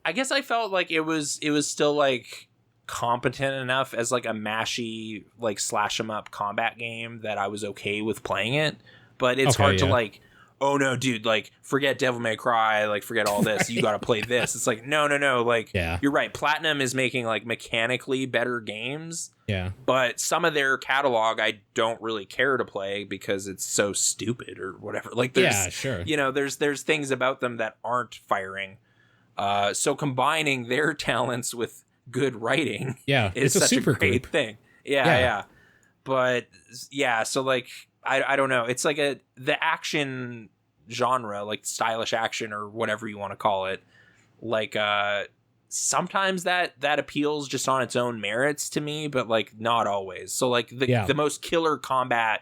I guess I felt like it was still like competent enough as like a mashy like slash 'em up combat game that I was okay with playing it, but it's hard to like oh no, dude, like forget Devil May Cry, like forget all this. You got to play this. It's like, no. Like, you're right. Platinum is making like mechanically better games. Yeah. But some of their catalog I don't really care to play because it's so stupid or whatever. Like, there's, there's things about them that aren't firing. So combining their talents with good writing is such a super great thing. Yeah. But so like, I don't know. It's like the action genre, like stylish action or whatever you want to call it. Like, sometimes that appeals just on its own merits to me, but like not always. So like the most killer combat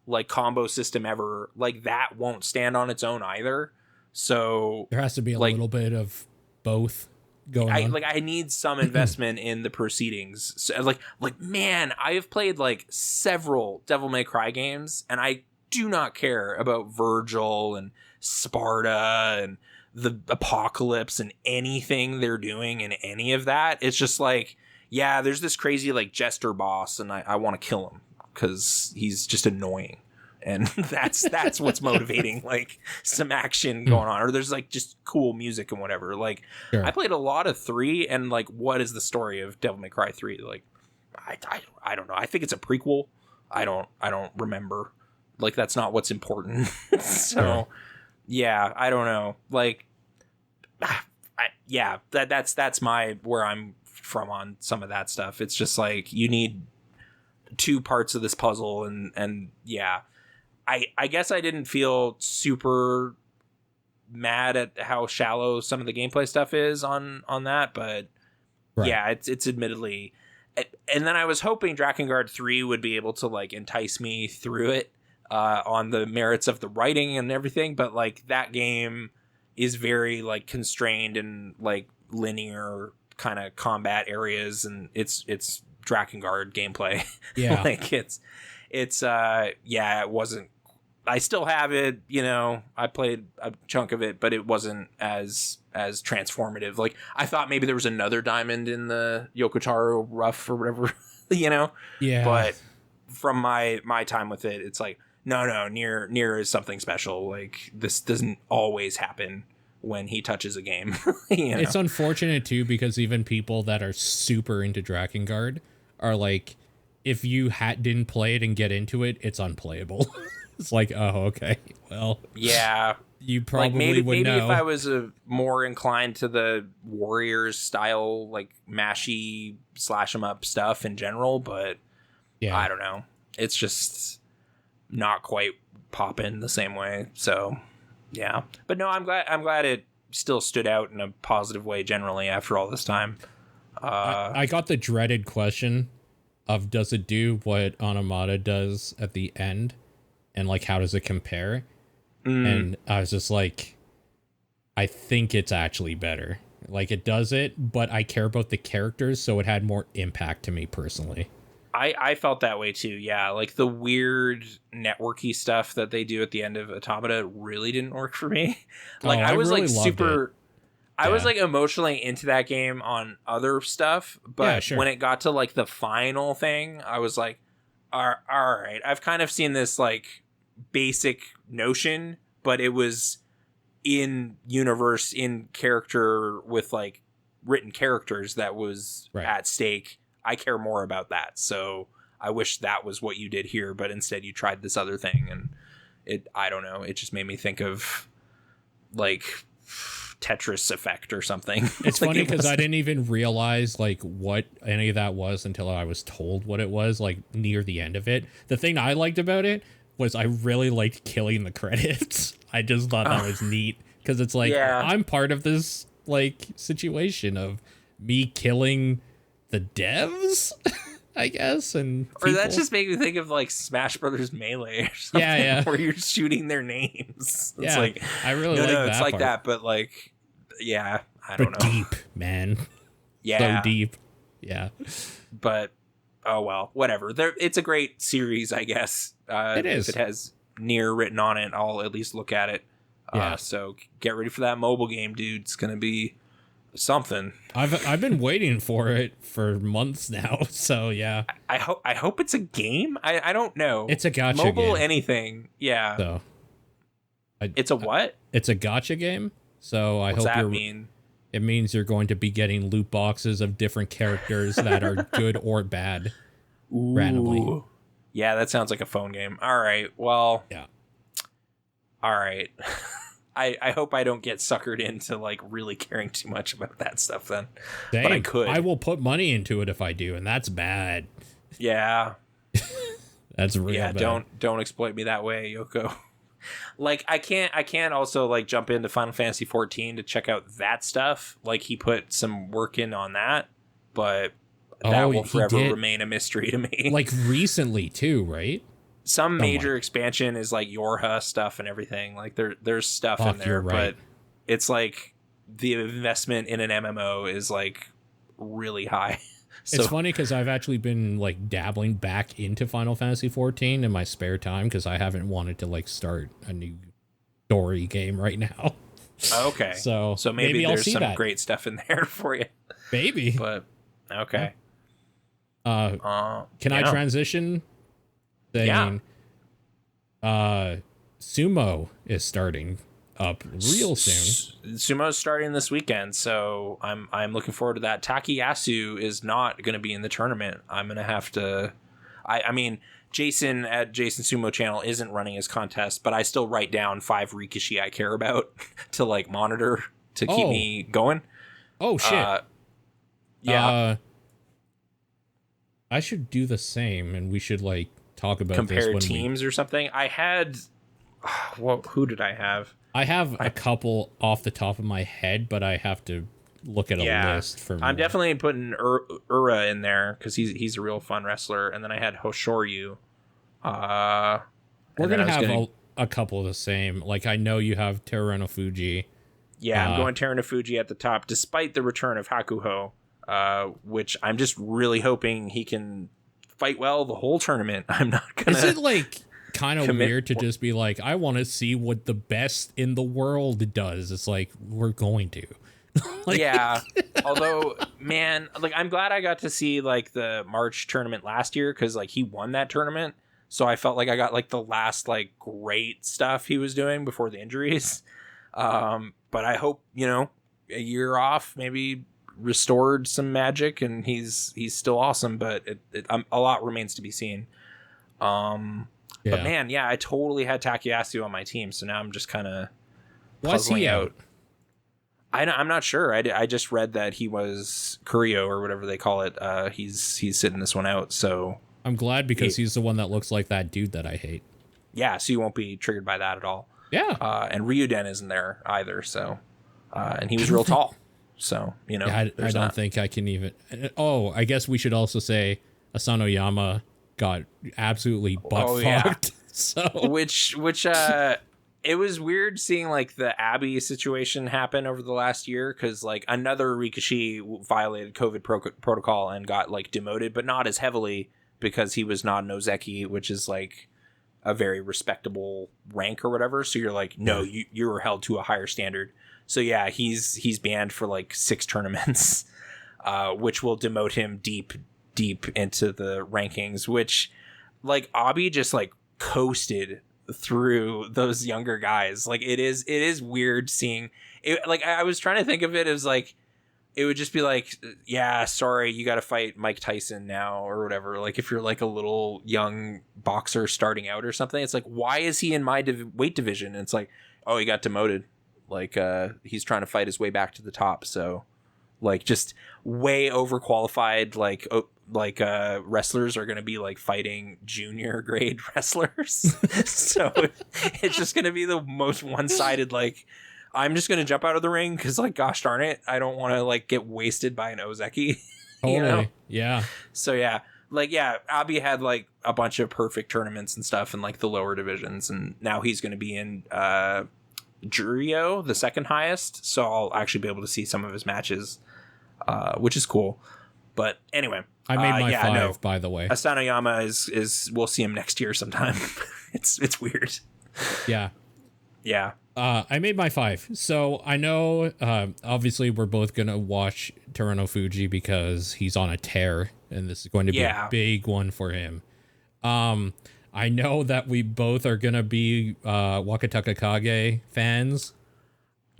like combo system ever, like that won't stand on its own either. So there has to be a little bit of both going on. Like I need some investment in the proceedings. So like man, I have played like several Devil May Cry games and I do not care about Virgil and Sparta and the apocalypse and anything they're doing in any of that. It's just like, yeah, there's this crazy like jester boss and I want to kill him because he's just annoying. And that's what's motivating like some action going on, or there's like just cool music and whatever. Like, I played a lot of 3, and like, what is the story of Devil May Cry 3? Like, I don't know. I think it's a prequel. I don't remember. Like, that's not what's important. So, yeah, I don't know. Like, that's my where I'm from on some of that stuff. It's just like you need 2 parts of this puzzle, and yeah. I guess I didn't feel super mad at how shallow some of the gameplay stuff is on that, but yeah, it's admittedly. And then I was hoping Drakengard 3 would be able to like entice me through it on the merits of the writing and everything, but like that game is very like constrained and like linear kind of combat areas, and it's Drakengard gameplay. Yeah. Like it wasn't. I still have it, I played a chunk of it, but it wasn't as transformative. Like, I thought maybe there was another diamond in the Yokotaro Rough or whatever, Yeah. But from my time with it, it's like, no, NieR is something special. Like, this doesn't always happen when he touches a game. It's unfortunate, too, because even people that are super into Drakengard are like, if you didn't play it and get into it, it's unplayable. It's like, oh, okay. Well, yeah, you probably would know. Maybe if I was more inclined to the Warriors style, like mashy slash 'em up stuff in general, but yeah, I don't know. It's just not quite popping the same way. So yeah, but no, I'm glad it still stood out in a positive way generally after all this time. I got the dreaded question of, does it do what Automata does at the end? And like, how does it compare? And I was just like, I think it's actually better. Like, it does it, but I care about the characters, so it had more impact to me personally. I felt that way too. Yeah, like the weird networky stuff that they do at the end of Automata really didn't work for me. Like, I was really like super. I was like emotionally into that game on other stuff, but when it got to like the final thing, I was like, all right, I've kind of seen this like basic notion, but it was in universe, in character, with like written characters that was at stake. I care more about that, so I wish that was what you did here, but instead you tried this other thing, and I don't know, it just made me think of like Tetris Effect or something. It's like, funny because I didn't even realize like what any of that was until I was told what it was, like near the end of it. The thing I liked about it was I really liked killing the credits. I just thought that was neat because it's like, I'm part of this like situation of me killing the devs, I guess. And or that just made me think of like Smash Brothers Melee or something, where you're shooting their names. It's like, I really like that. It's like that, but like, I don't know. Deep, man. So deep. Yeah. But oh well, whatever. It's a great series, I guess. It is. If it has NieR written on it, I'll at least look at it. So get ready for that mobile game, dude. It's gonna be something. I've been waiting for it for months now. So yeah. I hope it's a game. I don't know. It's a gacha mobile game. Anything. Yeah. So It's a what? It's a gacha game. So I What's hope that mean? It means you're going to be getting loot boxes of different characters that are good or bad randomly. Yeah, that sounds like a phone game. All right. Well. Yeah. All right. I hope I don't get suckered into like really caring too much about that stuff then. Dang, but I could. I will put money into it if I do, and that's bad. Yeah. That's real bad. Don't exploit me that way, Yoko. Like I can't also like jump into Final Fantasy 14 to check out that stuff. Like he put some work in on that, but that will forever remain a mystery to me. Like recently too, right? Some major expansion is like Yorha stuff and everything. Like there's stuff in there, but it's like the investment in an MMO is like really high. So, it's funny because I've actually been like dabbling back into Final Fantasy 14 in my spare time because I haven't wanted to like start a new story game right now. Okay. So maybe there's some great stuff in there for you. Maybe. But okay. Can I transition? Saying, Sumo is starting up real soon. Sumo's starting this weekend, so I'm looking forward to that. Takayasu is not going to be in the tournament. I'm going to have to. I mean, Jason at Jason Sumo Channel isn't running his contest, but I still write down 5 rikishi I care about to like monitor to keep me going. Oh shit! Yeah, I should do the same, and we should like talk about compare this teams or something. I had. Who did I have? I have a couple off the top of my head, but I have to look at a list for. I'm definitely putting Ura in there because he's a real fun wrestler, and then I had Hoshoryu. We're gonna have a couple of the same. Like I know you have Teruno Fuji. Yeah, I'm going Teruno Fuji at the top, despite the return of Hakuho, which I'm just really hoping he can fight well the whole tournament. I'm not gonna. Is it like kind of weird to just be like, I want to see what the best in the world does? It's like we're going to. Like, yeah. Although, man, like I'm glad I got to see like the March tournament last year because like he won that tournament, so I felt like I got like the last like great stuff he was doing before the injuries. But I hope a year off maybe restored some magic and he's still awesome, but a lot remains to be seen. But man, yeah, I totally had Takayasu on my team, so now I'm just kind of puzzling out. I'm not sure. I just read that he was Kurio or whatever they call it. He's sitting this one out, so I'm glad because he's the one that looks like that dude that I hate. Yeah, so you won't be triggered by that at all. Yeah. And Ryuden isn't there either, so and he was real tall. So, I don't think I can even. Oh, I guess we should also say Asanoyama got absolutely butt fucked. So which it was weird seeing like the Abby situation happen over the last year because like another rikishi violated COVID protocol and got like demoted, but not as heavily because he was not an Ozeki, which is like a very respectable rank or whatever. So you're like, no, you were held to a higher standard. So yeah, he's banned for like 6 tournaments, which will demote him deep into the rankings, which like Abi just like coasted through those younger guys. Like it is weird seeing it. Like I was trying to think of it as like, it would just be like, yeah, sorry, you got to fight Mike Tyson now or whatever. Like if you're like a little young boxer starting out or something, it's like, why is he in my weight division? And it's like, oh, he got demoted. Like he's trying to fight his way back to the top. So like just way overqualified, like wrestlers are going to be like fighting junior grade wrestlers. So it's just going to be the most one-sided, like, I'm just going to jump out of the ring because like, gosh darn it, I don't want to like get wasted by an Ozeki. Totally. Yeah. So yeah, like, yeah, Abi had like a bunch of perfect tournaments and stuff in like the lower divisions, and now he's going to be in Jurio, the second highest, so I'll actually be able to see some of his matches, which is cool. But anyway, I made my 5, by the way. Asanoyama is we'll see him next year sometime. It's weird. Yeah. Yeah. I made my 5. So I know, obviously we're both going to watch Teruno Fuji because he's on a tear and this is going to be a big one for him. I know that we both are gonna be Wakataka Kage fans.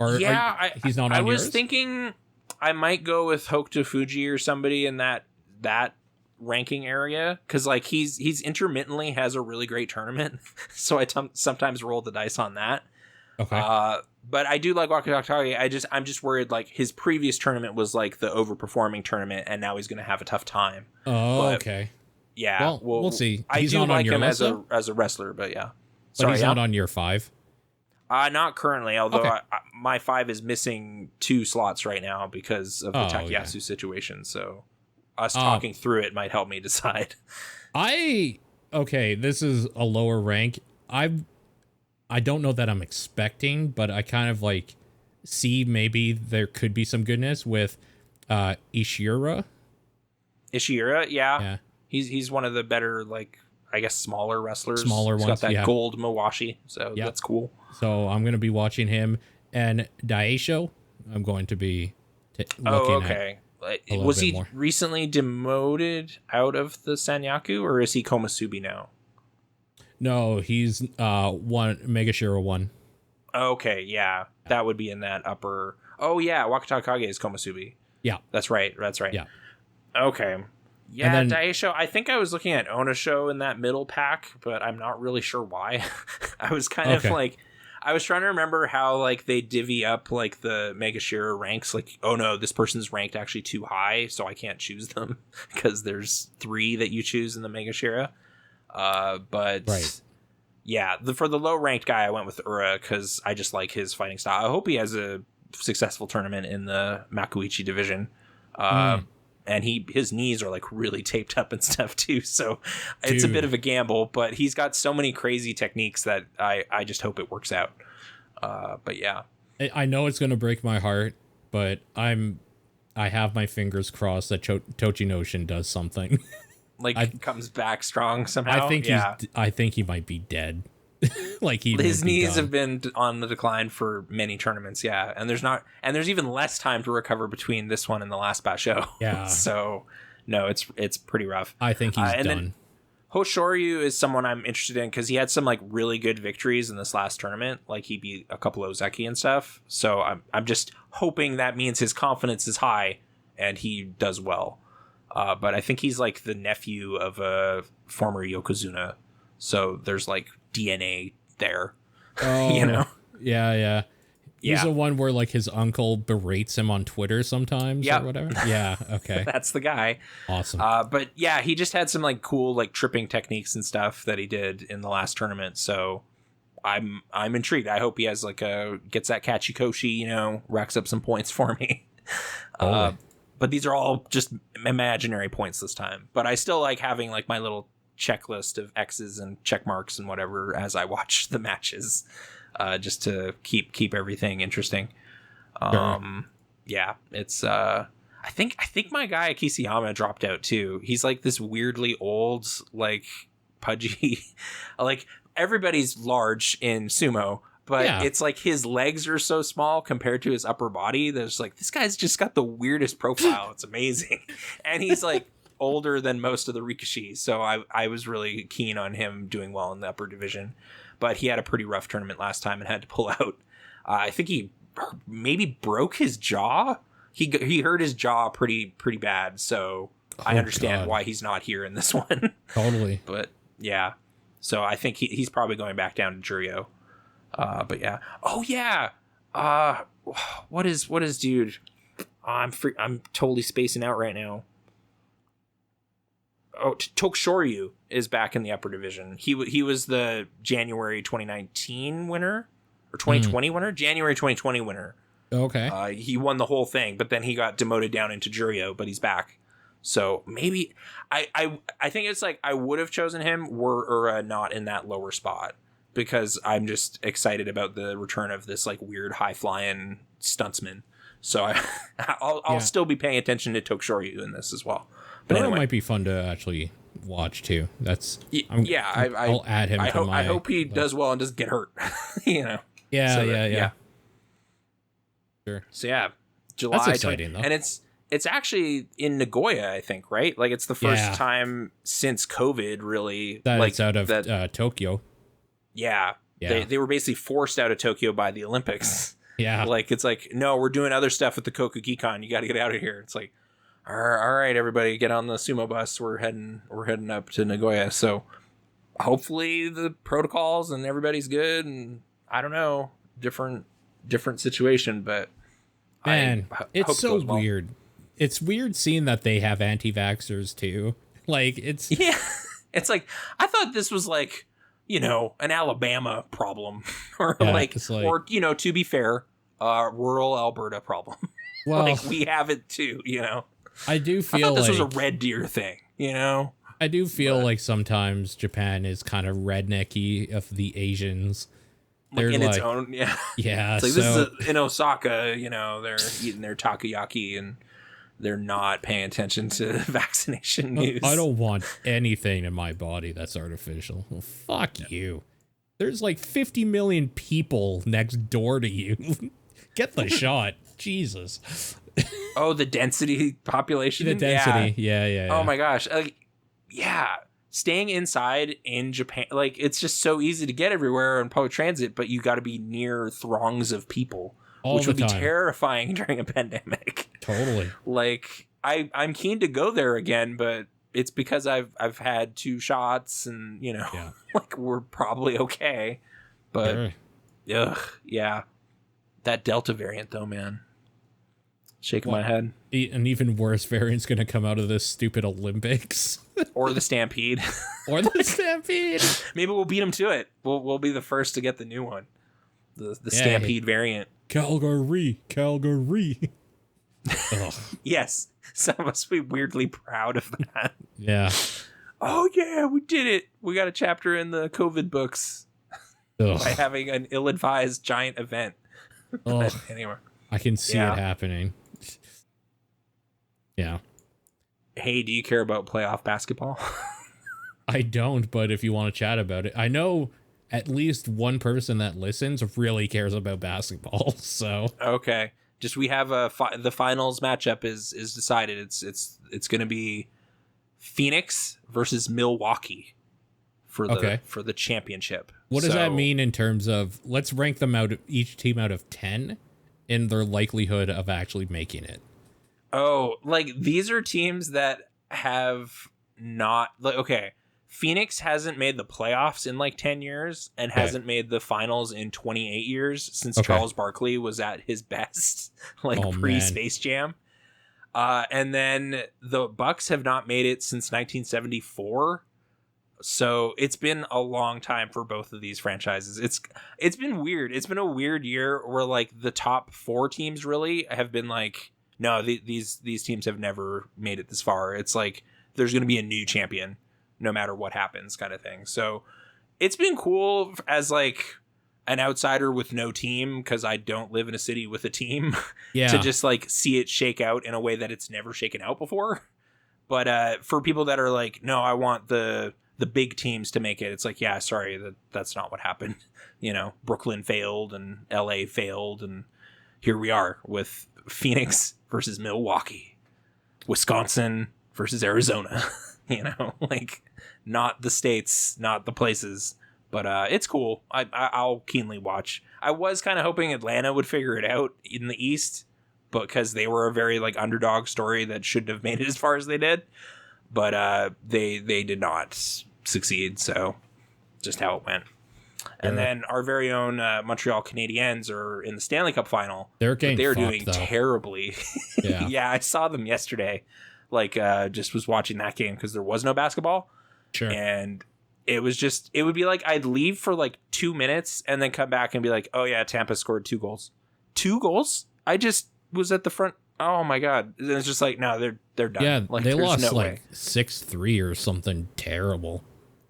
Or Yeah, he's not on I was yours? thinking I might go with Hokuto Fuji or somebody in that ranking area, because like he's intermittently has a really great tournament, so I sometimes roll the dice on that. Okay. But I do like Wakataka. I'm just worried like his previous tournament was like the overperforming tournament, and now he's gonna have a tough time. Oh, But, okay. yeah, Well, we'll see. I He's do not on like your him list, as a wrestler, but yeah. But he's not on your 5. Not currently, although Okay. my 5 is missing 2 slots right now because of the Takayasu situation. So us talking through it might help me decide. Okay, this is a lower rank. I don't know that I'm expecting, but I kind of like see maybe there could be some goodness with Ishira. Ishira, yeah. Yeah. He's one of the better, like, I guess smaller wrestlers. Smaller He's ones, got that yeah. gold Mawashi, so that's cool. So I'm going to be watching him. And Daisho, I'm going to be looking at. Was he more. recently demoted out of the Sanyaku, or is he Komusubi now? No, he's Megashira 1. Okay, yeah. That would be in that upper... Oh, yeah, Wakataka Kage is Komusubi. Yeah. That's right. Yeah. Okay. Yeah, And then, Daisho. I think I was looking at Onisho in that middle pack, but I'm not really sure why. I was kind of like... I was trying to remember how like they divvy up like the Megashira ranks. Like, oh no, this person's ranked actually too high, so I can't choose them because there's 3 that you choose in the Megashira. But right. Yeah, for the low ranked guy, I went with Ura because I just like his fighting style. I hope he has a successful tournament in the Makuichi division. And his knees are like really taped up and stuff too, so it's a bit of a gamble, but he's got so many crazy techniques that I just hope it works out. But yeah, I know it's gonna break my heart, but I have my fingers crossed that Tochinoshin does something. Like comes back strong somehow. I think he might be dead. Like his knees have been on the decline for many tournaments, and there's even less time to recover between this one and the last Basho. Yeah. So no, it's pretty rough. I think he's done. Then Hoshoryu is someone I'm interested in because he had some like really good victories in this last tournament. Like he beat a couple of Ozeki and stuff. So I'm just hoping that means his confidence is high and he does well. But I think he's like the nephew of a former Yokozuna. So there's like DNA there. Oh, you know? Yeah. He's the one where like his uncle berates him on Twitter sometimes or whatever. Yeah, okay. That's the guy. Awesome. But yeah, he just had some like cool like tripping techniques and stuff that he did in the last tournament. So I'm intrigued. I hope he has like gets that Kachikoshi, racks up some points for me. But these are all just imaginary points this time. But I still like having like my little checklist of X's and check marks and whatever as I watch the matches, just to keep everything interesting. Yeah, it's I think my guy Kisiyama dropped out too. He's like this weirdly old, like pudgy, like everybody's large in sumo, but it's like his legs are so small compared to his upper body. There's like, this guy's just got the weirdest profile. It's amazing. And he's like older than most of the rikishi, so I was really keen on him doing well in the upper division, but he had a pretty rough tournament last time and had to pull out. I think he maybe broke his jaw. He hurt his jaw pretty bad, so I understand why he's not here in this one. Totally. But yeah, so I think he's probably going back down to Juryo. But yeah. Oh yeah. What is dude? I'm totally spacing out right now. Oh, Tokushoryu is back in the upper division. He was the January 2019 winner or 2020 winner, January 2020 winner. Okay. He won the whole thing, but then he got demoted down into Juryo, but he's back. So maybe I think it's like I would have chosen him were not in that lower spot, because I'm just excited about the return of this like weird high flying stuntsman. So I'll still be paying attention to Tokushoryu in this as well. But anyway, might be fun to actually watch too. That's I'll add him. I hope he does well and doesn't get hurt. Yeah. Sure. So yeah, July. That's exciting though. And it's it's actually in Nagoya, I think, right? Like it's the first time since COVID, really. That like it's out of Tokyo. Yeah. They were basically forced out of Tokyo by the Olympics. Yeah. Like, it's like, no, we're doing other stuff with the Kokugikon. You got to get out of here. It's like, all right, everybody, get on the sumo bus. We're heading up to Nagoya. So hopefully the protocols and everybody's good. And I don't know, different situation, but man, it's so well. weird. It's weird seeing that they have anti-vaxxers too. Like it's it's like, I thought this was like, you know, an Alabama problem or or, you know, to be fair, rural Alberta problem. Well, like we have it too, you know. I do feel this was a Red Deer thing, you know. I do feel like sometimes Japan is kind of rednecky of the Asians. Like in its own, yeah. It's like this is in Osaka, you know, they're eating their takoyaki and they're not paying attention to vaccination news. I don't want anything in my body that's artificial. Well, fuck you. There's like 50 million people next door to you. Get the shot. Jesus. Oh, the density population? The density. Yeah. Oh my gosh. Staying inside in Japan, like it's just so easy to get everywhere on public transit, but you got to be near throngs of people. Which would be terrifying during a pandemic. Totally. Like I'm keen to go there again, but it's because I've had 2 shots and, you know, like we're probably okay. But that Delta variant though, man. Shaking my head. An even worse variant's going to come out of this stupid Olympics. Or the Stampede. Stampede. Maybe we'll beat them to it. We'll be the first to get the new one. The Stampede variant. Calgary. Yes. Some of us be weirdly proud of that. Yeah. Oh, yeah, we did it. We got a chapter in the COVID books by having an ill-advised giant event. Anyway. I can see it happening. Yeah. Hey, do you care about playoff basketball? I don't, but if you want to chat about it, I know at least one person that listens really cares about basketball. So okay, just we have the finals matchup is decided. It's going to be Phoenix versus Milwaukee for the championship. What does that mean in terms of, let's rank them out, each team out of 10 in their likelihood of actually making it? Oh, like these are teams that have not, like, okay, Phoenix hasn't made the playoffs in like 10 years and hasn't made the finals in 28 years since Charles Barkley was at his best, like pre-Space Jam. And then the Bucks have not made it since 1974. So it's been a long time for both of these franchises. It's been weird. It's been a weird year where like the top 4 teams really have been like, no, these teams have never made it this far. It's like there's going to be a new champion no matter what happens, kind of thing. So it's been cool as like an outsider with no team, because I don't live in a city with a team, to just like see it shake out in a way that it's never shaken out before. But for people that are like, no, I want the big teams to make it, it's like, yeah, sorry, that's not what happened. You know, Brooklyn failed and LA failed, and here we are with Phoenix versus Milwaukee, Wisconsin versus Arizona. You know, like not the states, not the places, but it's cool. I'll keenly watch. I was kind of hoping Atlanta would figure it out in the East, but because they were a very like underdog story that shouldn't have made it as far as they did, but they did not succeed. So just how it went. And then our very own Montreal Canadiens are in the Stanley Cup final. They're doing terribly. Yeah. Yeah, I saw them yesterday. Like, just was watching that game because there was no basketball. Sure. And it would be like I'd leave for like 2 minutes and then come back and be like, oh yeah, Tampa scored 2 goals. 2 goals? I just was at the front. Oh my God. And it's just like, no, they're done. Yeah, like, they lost no like 6-3 or something terrible.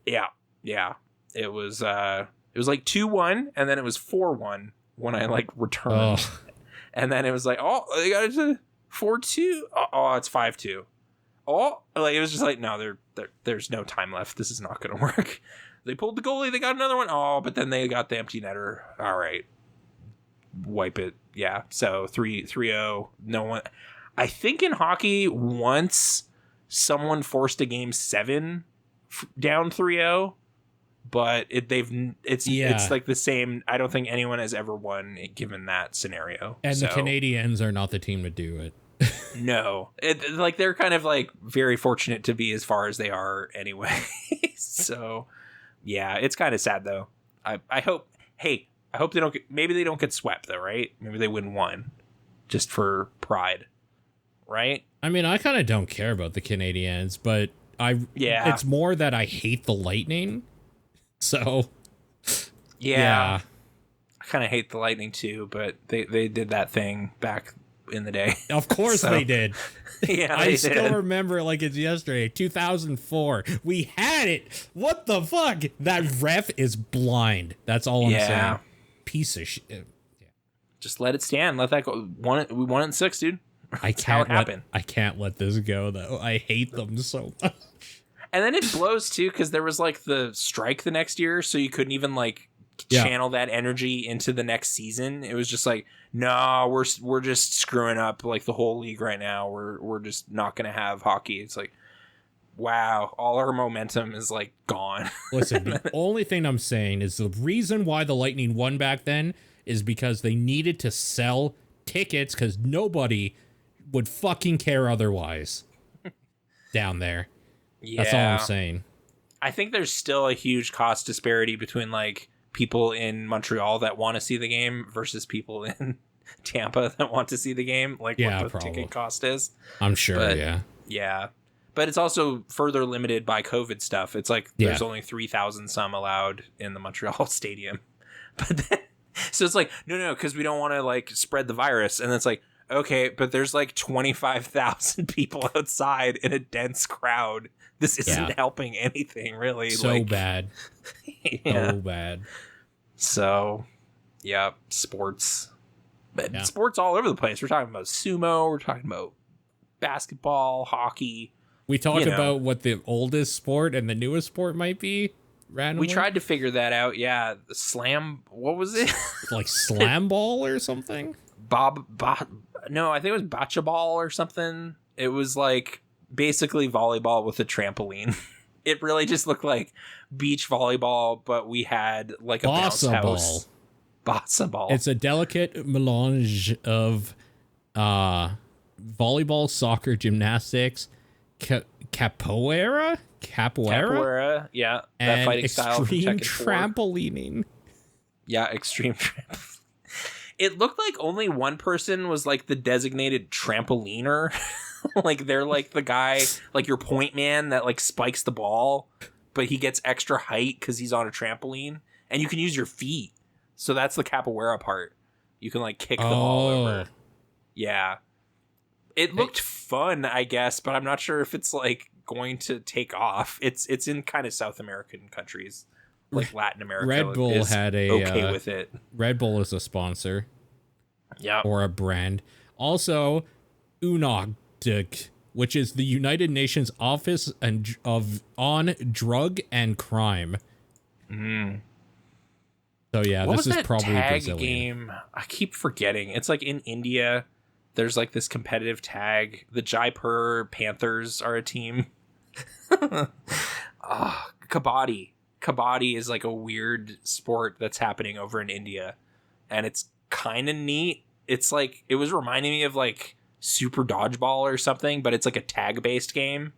Yeah. Yeah. It was like 2-1 and then it was 4-1 when I like returned. Oh. And then it was like, oh, they got it to 4-2. Oh, it's 5-2. Oh, like it was just like, no, there's no time left. This is not going to work. They pulled the goalie. They got another one. Oh, but then they got the empty netter. All right. Wipe it. Yeah. So 3-0. No one. I think in hockey, once someone forced a game 7 down 3-0, but it's like the same. I don't think anyone has ever won given that scenario. And the Canadiens are not the team to do it. No, like they're kind of like very fortunate to be as far as they are anyway. So yeah, it's kind of sad though. I hope they don't maybe they don't get swept though, right? Maybe they win one just for pride, right? I mean, I kind of don't care about the Canadiens, but it's more that I hate the Lightning. So yeah. I kind of hate the Lightning too, but they did that thing back in the day. Of course they did. Yeah, I still remember like it's yesterday, 2004. We had it. What the fuck? That ref is blind. That's all I'm saying. Piece of shit. Yeah. Just let it stand. Let that go. We won it in 6, dude. I can't let this go though. I hate them so much. And then it blows too because there was like the strike the next year, so you couldn't even like channel that energy into the next season. It was just like, no, we're just screwing up like the whole league right now. We're just not gonna have hockey. It's like, wow, all our momentum is like gone. Listen, the only thing I'm saying is the reason why the Lightning won back then is because they needed to sell tickets because nobody would fucking care otherwise down there. Yeah. That's all I'm saying. I think there's still a huge cost disparity between like people in Montreal that want to see the game versus people in Tampa that want to see the game. Like what the ticket cost is. I'm sure. Yeah. But it's also further limited by COVID stuff. It's like there's only 3,000 some allowed in the Montreal stadium. But then, so it's like, no, because we don't want to like spread the virus. And it's like, okay, but there's like 25,000 people outside in a dense crowd. This isn't helping anything, really. So bad. So bad. So, yeah, sports. But sports all over the place. We're talking about sumo. We're talking about basketball, hockey. We talked about what the oldest sport and the newest sport might be. Randomly. We tried to figure that out. Yeah, the slam. What was it? Like slam ball or something? No, I think it was bocce ball or something. It was like basically volleyball with a trampoline. It really just looked like beach volleyball, but we had like a bounce house. Bossa ball. It's a delicate melange of volleyball, soccer, gymnastics, capoeira, yeah, and that fighting style, extreme trampolining. Yeah, extreme trampolining. It looked like only one person was like the designated trampoliner. Like they're like the guy, like your point man that like spikes the ball, but he gets extra height because he's on a trampoline, and you can use your feet. So that's the capoeira part. You can like kick the ball over. Yeah. It looked fun, I guess, but I'm not sure if it's like going to take off. It's in kind of South American countries. Like Latin America. Red Bull had okay with it. Red Bull is a sponsor. Yeah. Or a brand. Also, UNODC, which is the United Nations Office on Drug and Crime. So yeah, what this is probably tag Brazilian game. I keep forgetting. It's like in India. There's like this competitive tag. The Jaipur Panthers are a team. Kabaddi. Kabaddi is like a weird sport that's happening over in India, and it's kind of neat. It's like it was reminding me of like Super Dodgeball or something, but it's like a tag based game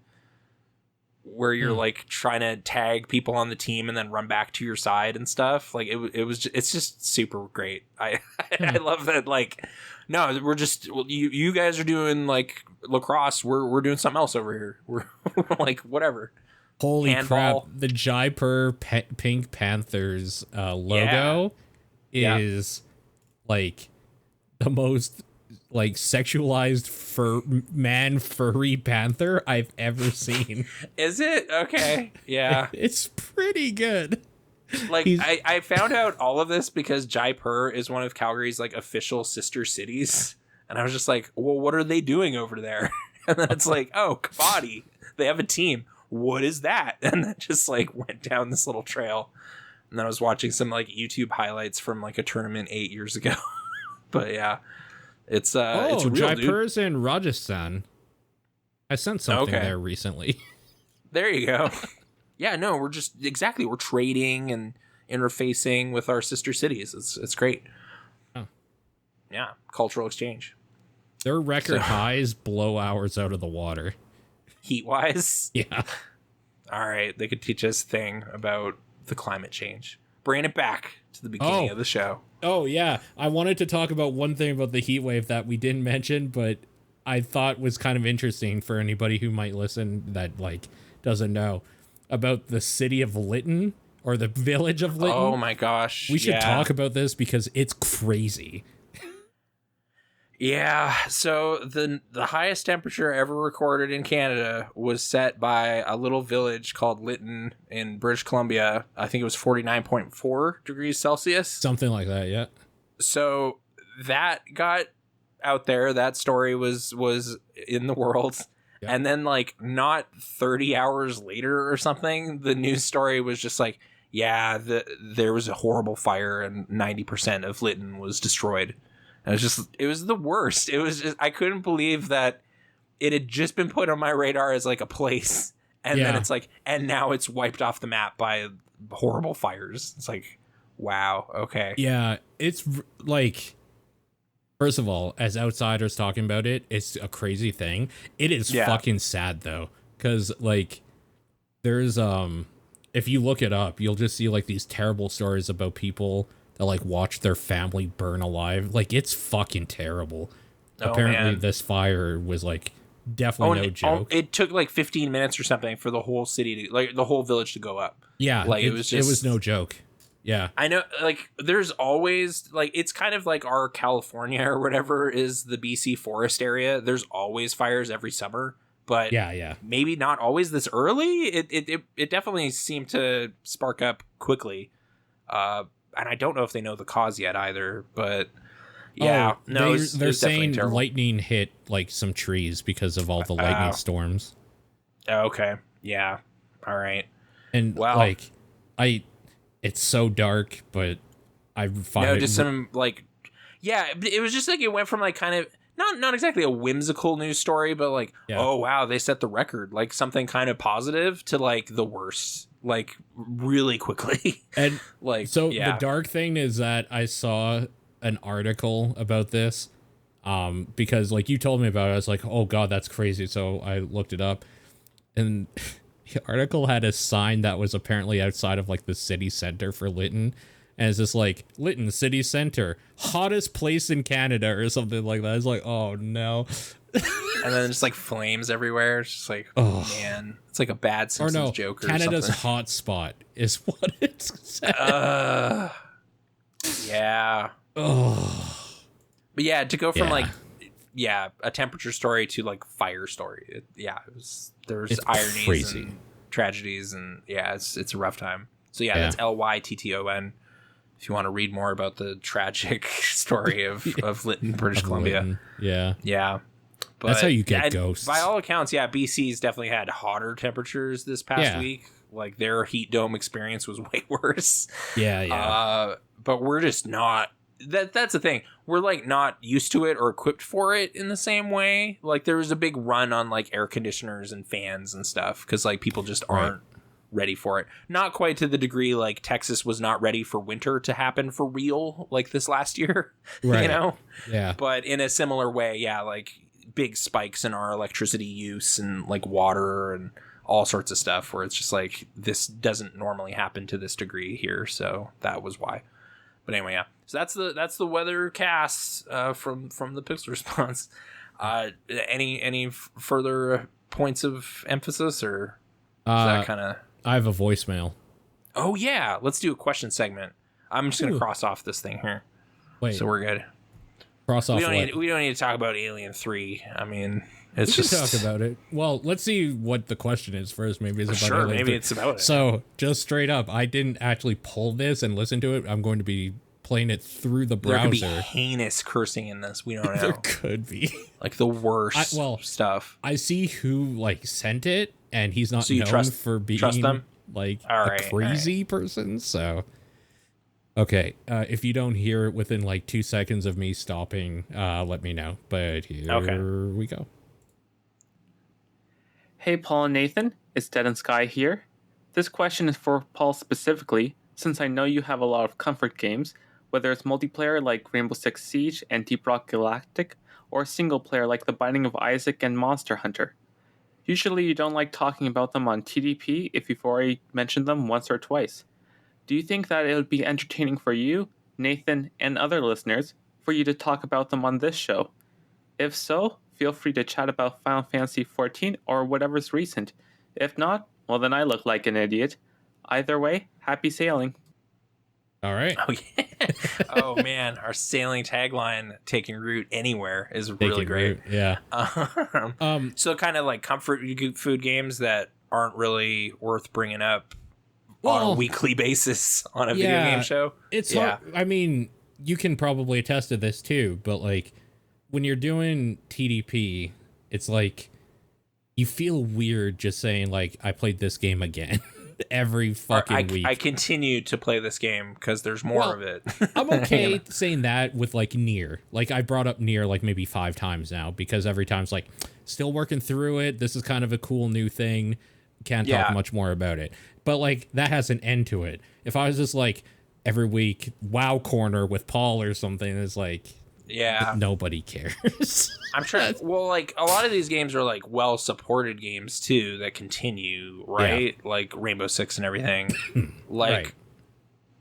where you're like trying to tag people on the team and then run back to your side and stuff. Like it's just super great. I love that. Like, no, we're just you guys are doing like lacrosse. We're doing something else over here. We're like whatever. Holy Handball. crap! The Jaipur Pink Panthers logo is like the most like sexualized furry panther I've ever seen. Is it? Okay. Yeah. It's pretty good. Like I found out all of this because Jaipur is one of Calgary's like official sister cities. And I was just like, well, what are they doing over there? And then it's like, oh, Kabaddi. They have a team. What is that? And then just like went down this little trail. And then I was watching some like YouTube highlights from like a tournament 8 years ago. But yeah, It's it's real, Jaipur's in Rajasthan. I sent something there recently. There you go. Yeah, no, we're trading and interfacing with our sister cities. It's great. Oh. Yeah, cultural exchange. Their record highs blow ours out of the water. Heat-wise? Yeah. All right, they could teach us a thing about the climate change. Bring it back to the beginning of the show. Oh, yeah. I wanted to talk about one thing about the heat wave that we didn't mention, but I thought was kind of interesting for anybody who might listen that like doesn't know about the city of Lytton or the village of Lytton. Oh my gosh. We should talk about this because it's crazy. Yeah, so the highest temperature ever recorded in Canada was set by a little village called Lytton in British Columbia. I think it was 49.4 degrees Celsius. Something like that, yeah. So that got out there. That story was in the world. Yeah. And then like not 30 hours later or something, the news story was just like, yeah, there was a horrible fire and 90% of Lytton was destroyed. And it was the worst. It was just, I couldn't believe that it had just been put on my radar as like a place. And then it's like, and now it's wiped off the map by horrible fires. It's like, wow. Okay. Yeah. It's like, first of all, as outsiders talking about it, it's a crazy thing. It is fucking sad though. Cause like there's, if you look it up, you'll just see like these terrible stories about people that like watch their family burn alive. Like it's fucking terrible. Apparently this fire was like definitely no joke. It took like 15 minutes or something for the whole city to like the whole village to go up. Yeah. Like it was no joke. Yeah. I know, like, there's always, like, it's kind of like our California or whatever is the BC forest area. There's always fires every summer, but maybe not always this early. It definitely seemed to spark up quickly. And I don't know if they know the cause yet either, but they're saying lightning hit, like, some trees because of all the lightning storms. Okay. Yeah. All right. And, like, it's so dark, but I find some like, it was just like it went from like kind of not exactly a whimsical news story, but like, oh wow, they set the record, like something kind of positive to like the worst, like really quickly. And like, so the dark thing is that I saw an article about this, because like you told me about it, I was like, oh god, that's crazy. So I looked it up, and the article had a sign that was apparently outside of like the city center for Lytton, and it's just like Lytton City Center, hottest place in Canada or something like that. It's like, oh no. And then just like flames everywhere. It's just like, oh man, it's like a bad Simpsons joke or Canada's something. hot spot is what it said. Yeah. Oh. But yeah, to go from like a temperature story to like fire story. There's ironies and tragedies, and it's a rough time. So that's Lytton. If you want to read more about the tragic story of Lytton, British Columbia. Lytton. Yeah. But that's how you get ghosts. By all accounts, BC's definitely had hotter temperatures this past week. Like their heat dome experience was way worse. Yeah. But we're just not. That's the thing. We're like not used to it or equipped for it in the same way. Like there was a big run on like air conditioners and fans and stuff because like people just aren't ready for it. Not quite to the degree like Texas was not ready for winter to happen for real like this last year. Right. You know? Yeah. But in a similar way, like big spikes in our electricity use and like water and all sorts of stuff where it's just like this doesn't normally happen to this degree here. So that was why. But anyway, so that's the weather cast from the Pixel response. Any further points of emphasis, or is that kind of? I have a voicemail. Oh yeah, let's do a question segment. I'm just gonna cross off this thing here. Wait, so we're good. Cross off. We don't need to talk about Alien 3. I mean, it's we just can talk about it. Well, let's see what the question is first. Maybe it's about Alien 3. Maybe it's about it. So just straight up, I didn't actually pull this and listen to it. I'm going to be playing it through the browser. There could be heinous cursing in this. We don't know. There could be like the worst stuff. I see who like sent it, and he's not so known for being trust them? Like a crazy person. So Okay, if you don't hear it within like 2 seconds of me stopping, let me know. But here we go. Hey, Paul and Nathan, it's Dead and Sky here. This question is for Paul specifically, since I know you have a lot of comfort games, whether it's multiplayer like Rainbow Six Siege and Deep Rock Galactic, or single player like The Binding of Isaac and Monster Hunter. Usually you don't like talking about them on TDP if you've already mentioned them once or twice. Do you think that it would be entertaining for you, Nathan, and other listeners for you to talk about them on this show? If so, feel free to chat about Final Fantasy XIV or whatever's recent. If not, well then I look like an idiot. Either way, happy sailing. All right. Oh yeah. Oh man, our sailing tagline, taking root anywhere, is really great. Root, yeah. So kind of like comfort food games that aren't really worth bringing up on a weekly basis on a video game show. It's hard. I mean, you can probably attest to this too, but like when you're doing TDP, it's like you feel weird just saying like I played this game again. Every fucking week. I continue to play this game because there's more of it. I'm okay saying that with like NieR. Like I brought up NieR like maybe 5 times now because every time it's like still working through it. This is kind of a cool new thing. Can't talk much more about it. But like that has an end to it. If I was just like every week WoW corner with Paul or something, it's like nobody cares. I'm sure. Well, like a lot of these games are like well supported games too that continue, right? Yeah. Like Rainbow Six and everything. Like, right.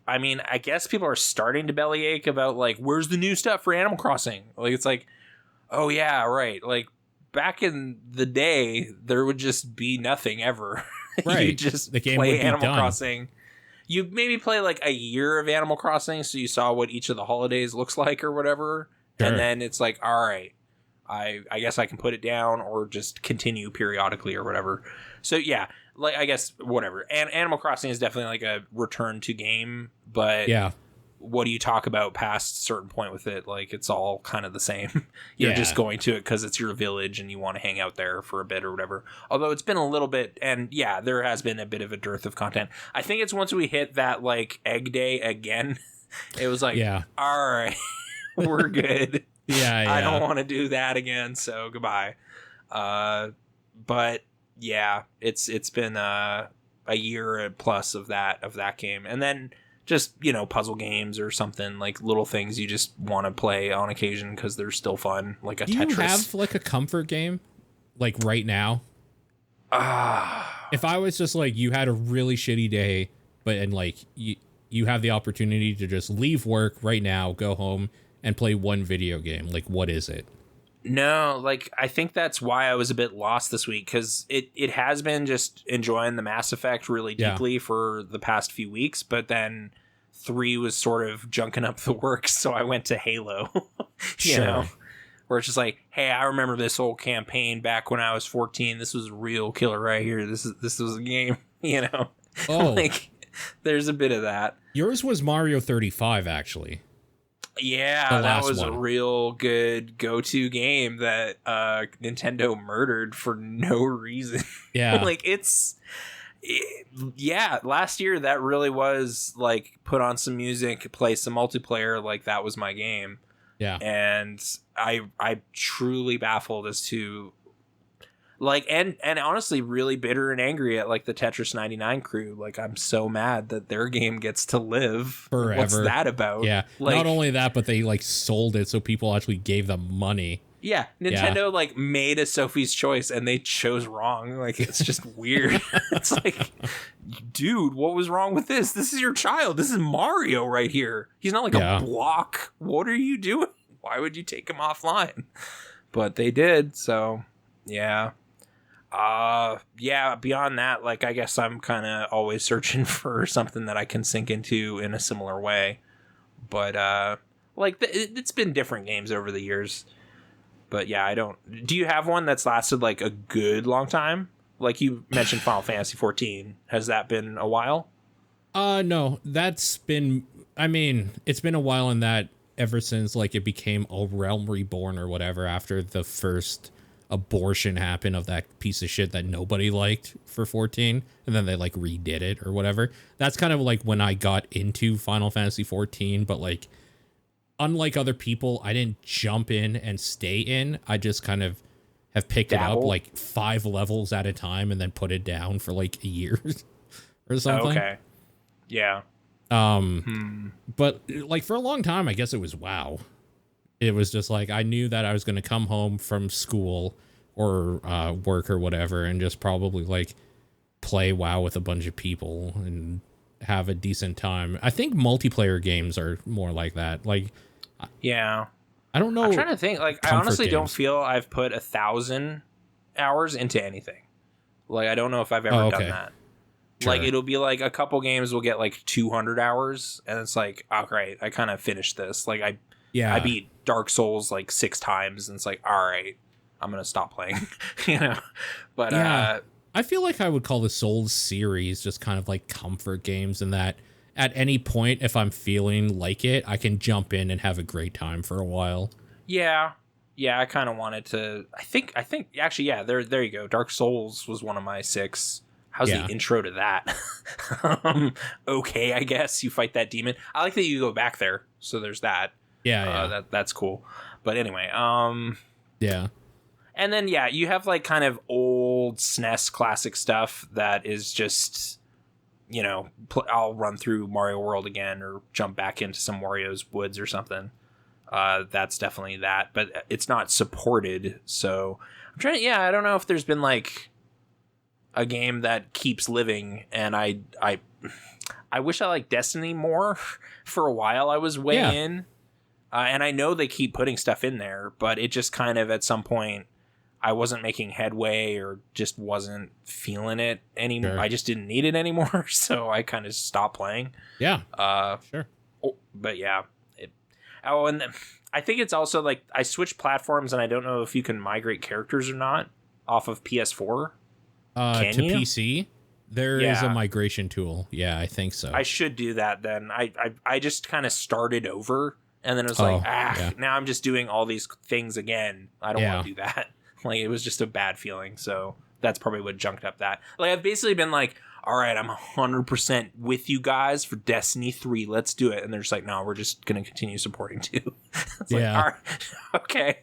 I mean, I guess people are starting to bellyache about like, where's the new stuff for Animal Crossing? Like, it's like, oh yeah, right. Like back in the day, there would just be nothing ever. Right. You just the game play would Animal be done. Crossing. You maybe play like a year of Animal Crossing, so you saw what each of the holidays looks like or whatever. Sure. And then it's like, all right, I guess I can put it down or just continue periodically or whatever. So yeah, like I guess whatever. And Animal Crossing is definitely like a return to game, but what do you talk about past a certain point with it? Like it's all kind of the same. You're just going to it because it's your village and you want to hang out there for a bit or whatever. Although it's been a little bit, and yeah, there has been a bit of a dearth of content. I think it's once we hit that like egg day again, it was like, all right. We're good. I don't want to do that again, so goodbye. But yeah, it's been a year plus of that game, and then just puzzle games or something like little things you just want to play on occasion because they're still fun, like a Tetris. Do you have like a comfort game, like right now? If I was just like you had a really shitty day, and like you have the opportunity to just leave work right now, go home and play one video game, like what is it? No, like I think that's why I was a bit lost this week, because it has been just enjoying the Mass Effect really deeply for the past few weeks, but then 3 was sort of junking up the works, so I went to Halo. you know, where it's just like, hey, I remember this whole campaign back when I was 14. This was a real killer right here. This was a game. Like there's a bit of that. Yours was Mario 35 actually. Yeah, that was a real good go-to game that Nintendo murdered for no reason. Yeah. Last year that really was like put on some music, play some multiplayer, like that was my game. Yeah. And I truly baffled as to like and honestly really bitter and angry at like the Tetris 99 crew. Like I'm so mad that their game gets to live forever. What's that about? Yeah. Like, not only that, but they like sold it so people actually gave them money. Yeah, Nintendo like made a Sophie's Choice and they chose wrong. Like it's just weird. It's like, dude, what was wrong with this? This is your child. This is Mario right here. He's not like a block. What are you doing? Why would you take him offline? But they did. So yeah. Beyond that, like I guess I'm kind of always searching for something that I can sink into in a similar way. But it's been different games over the years. But yeah, do you have one that's lasted like a good long time? Like you mentioned Final Fantasy 14. Has that been a while? No, it's been a while in that ever since like it became A Realm Reborn or whatever after the first abortion happen of that piece of shit that nobody liked for 14, and then they like redid it or whatever. That's kind of like when I got into Final Fantasy 14, but like unlike other people, I didn't jump in and stay in. I just kind of have picked it up like 5 levels at a time and then put it down for like a year or something. Okay. Yeah. But like for a long time, I guess it was WoW. It was just like I knew that I was going to come home from school or work or whatever and just probably like play WoW with a bunch of people and have a decent time. I think multiplayer games are more like that. Like, yeah, I don't know. I'm trying to think. Like, I honestly don't feel I've put 1,000 hours into anything. Like, I don't know if I've ever done that. Sure. Like, it'll be like a couple games will get like 200 hours, and it's like, oh great, I kind of finished this. Like, I beat Dark Souls like 6 times, and it's like, all right, I'm gonna stop playing. You know, but yeah. I feel like I would call the Souls series just kind of like comfort games, in that at any point, if I'm feeling like it, I can jump in and have a great time for a while. Yeah, I kind of wanted to. I think actually, yeah. There you go. Dark Souls was one of my 6. How's the intro to that? Okay, I guess you fight that demon. I like that you go back there, so there's that. Yeah. That's cool. But anyway, yeah. And then you have like kind of old SNES classic stuff that is just, you know, I'll run through Mario World again or jump back into some Wario's Woods or something. That's definitely that, but it's not supported. So I'm trying to, I don't know if there's been like a game that keeps living, and I wish I liked Destiny more. For a while I was way in, and I know they keep putting stuff in there, but it just kind of at some point I wasn't making headway or just wasn't feeling it anymore. Sure. I just didn't need it anymore, so I kind of stopped playing. Yeah. Sure. But yeah. And I think it's also like I switched platforms, and I don't know if you can migrate characters or not off of PS4. To PC, there is a migration tool. Yeah, I think so. I should do that then. I just kind of started over, and then it was now I'm just doing all these things again. I don't want to do that. Like, it was just a bad feeling. So that's probably what junked up that. Like, I've basically been like, all right, I'm 100% with you guys for Destiny 3. Let's do it. And they're just like, no, we're just going to continue supporting 2. It's like, all right, okay.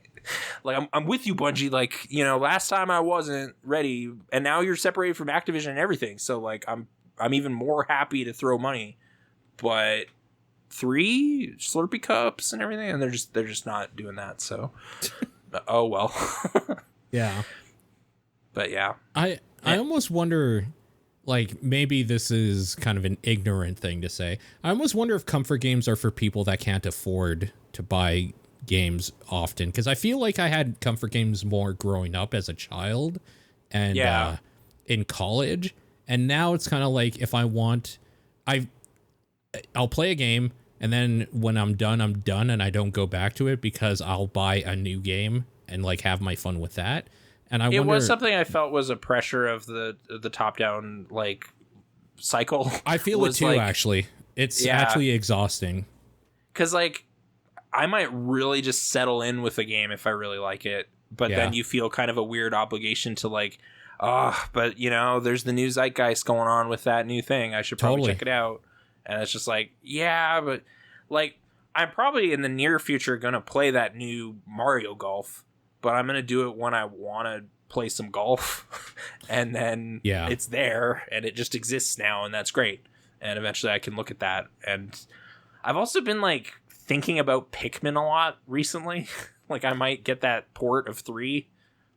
Like, I'm with you, Bungie. Like, you know, last time I wasn't ready, and now you're separated from Activision and everything. So, like, I'm even more happy to throw money. But 3 Slurpee cups and everything, and they're just not doing that. So, oh well. Yeah. But yeah, I almost wonder, like, maybe this is kind of an ignorant thing to say. I almost wonder if comfort games are for people that can't afford to buy games often, because I feel like I had comfort games more growing up as a child and in college, and now it's kind of like if I want, I'll play a game, and then when I'm done, and I don't go back to it because I'll buy a new game and like have my fun with that. And I wonder, was something I felt was a pressure of the top down like cycle. I feel it too, like, actually. It's actually exhausting. Because like I might really just settle in with a game if I really like it, but then you feel kind of a weird obligation to like, but you know, there's the new zeitgeist going on with that new thing. I should probably check it out. And it's just like, but like I'm probably in the near future going to play that new Mario Golf, but I'm going to do it when I want to play some golf. And then it's there and it just exists now, and that's great. And eventually I can look at that. And I've also been like thinking about Pikmin a lot recently. Like I might get that port of 3.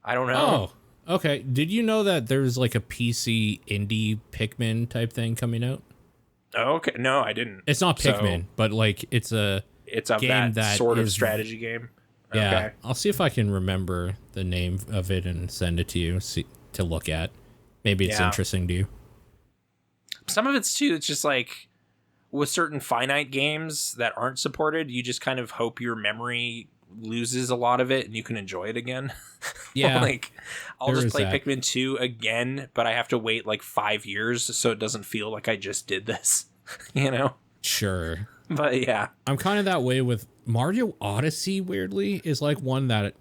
I don't know. Oh, okay. Did you know that there's like a PC indie Pikmin type thing coming out? Oh, okay. No, I didn't. It's not Pikmin, but like it's a game that sort of strategy game. Yeah. Okay. I'll see if I can remember the name of it and send it to you to look at. Maybe it's interesting to you. Some of it's too, it's just like with certain finite games that aren't supported, you just kind of hope your memory loses a lot of it and you can enjoy it again. Yeah. Like I'll just play Pikmin 2 again, but I have to wait like 5 years so it doesn't feel like I just did this, you know? Sure. But yeah. I'm kind of that way with Mario Odyssey, weirdly, is like one that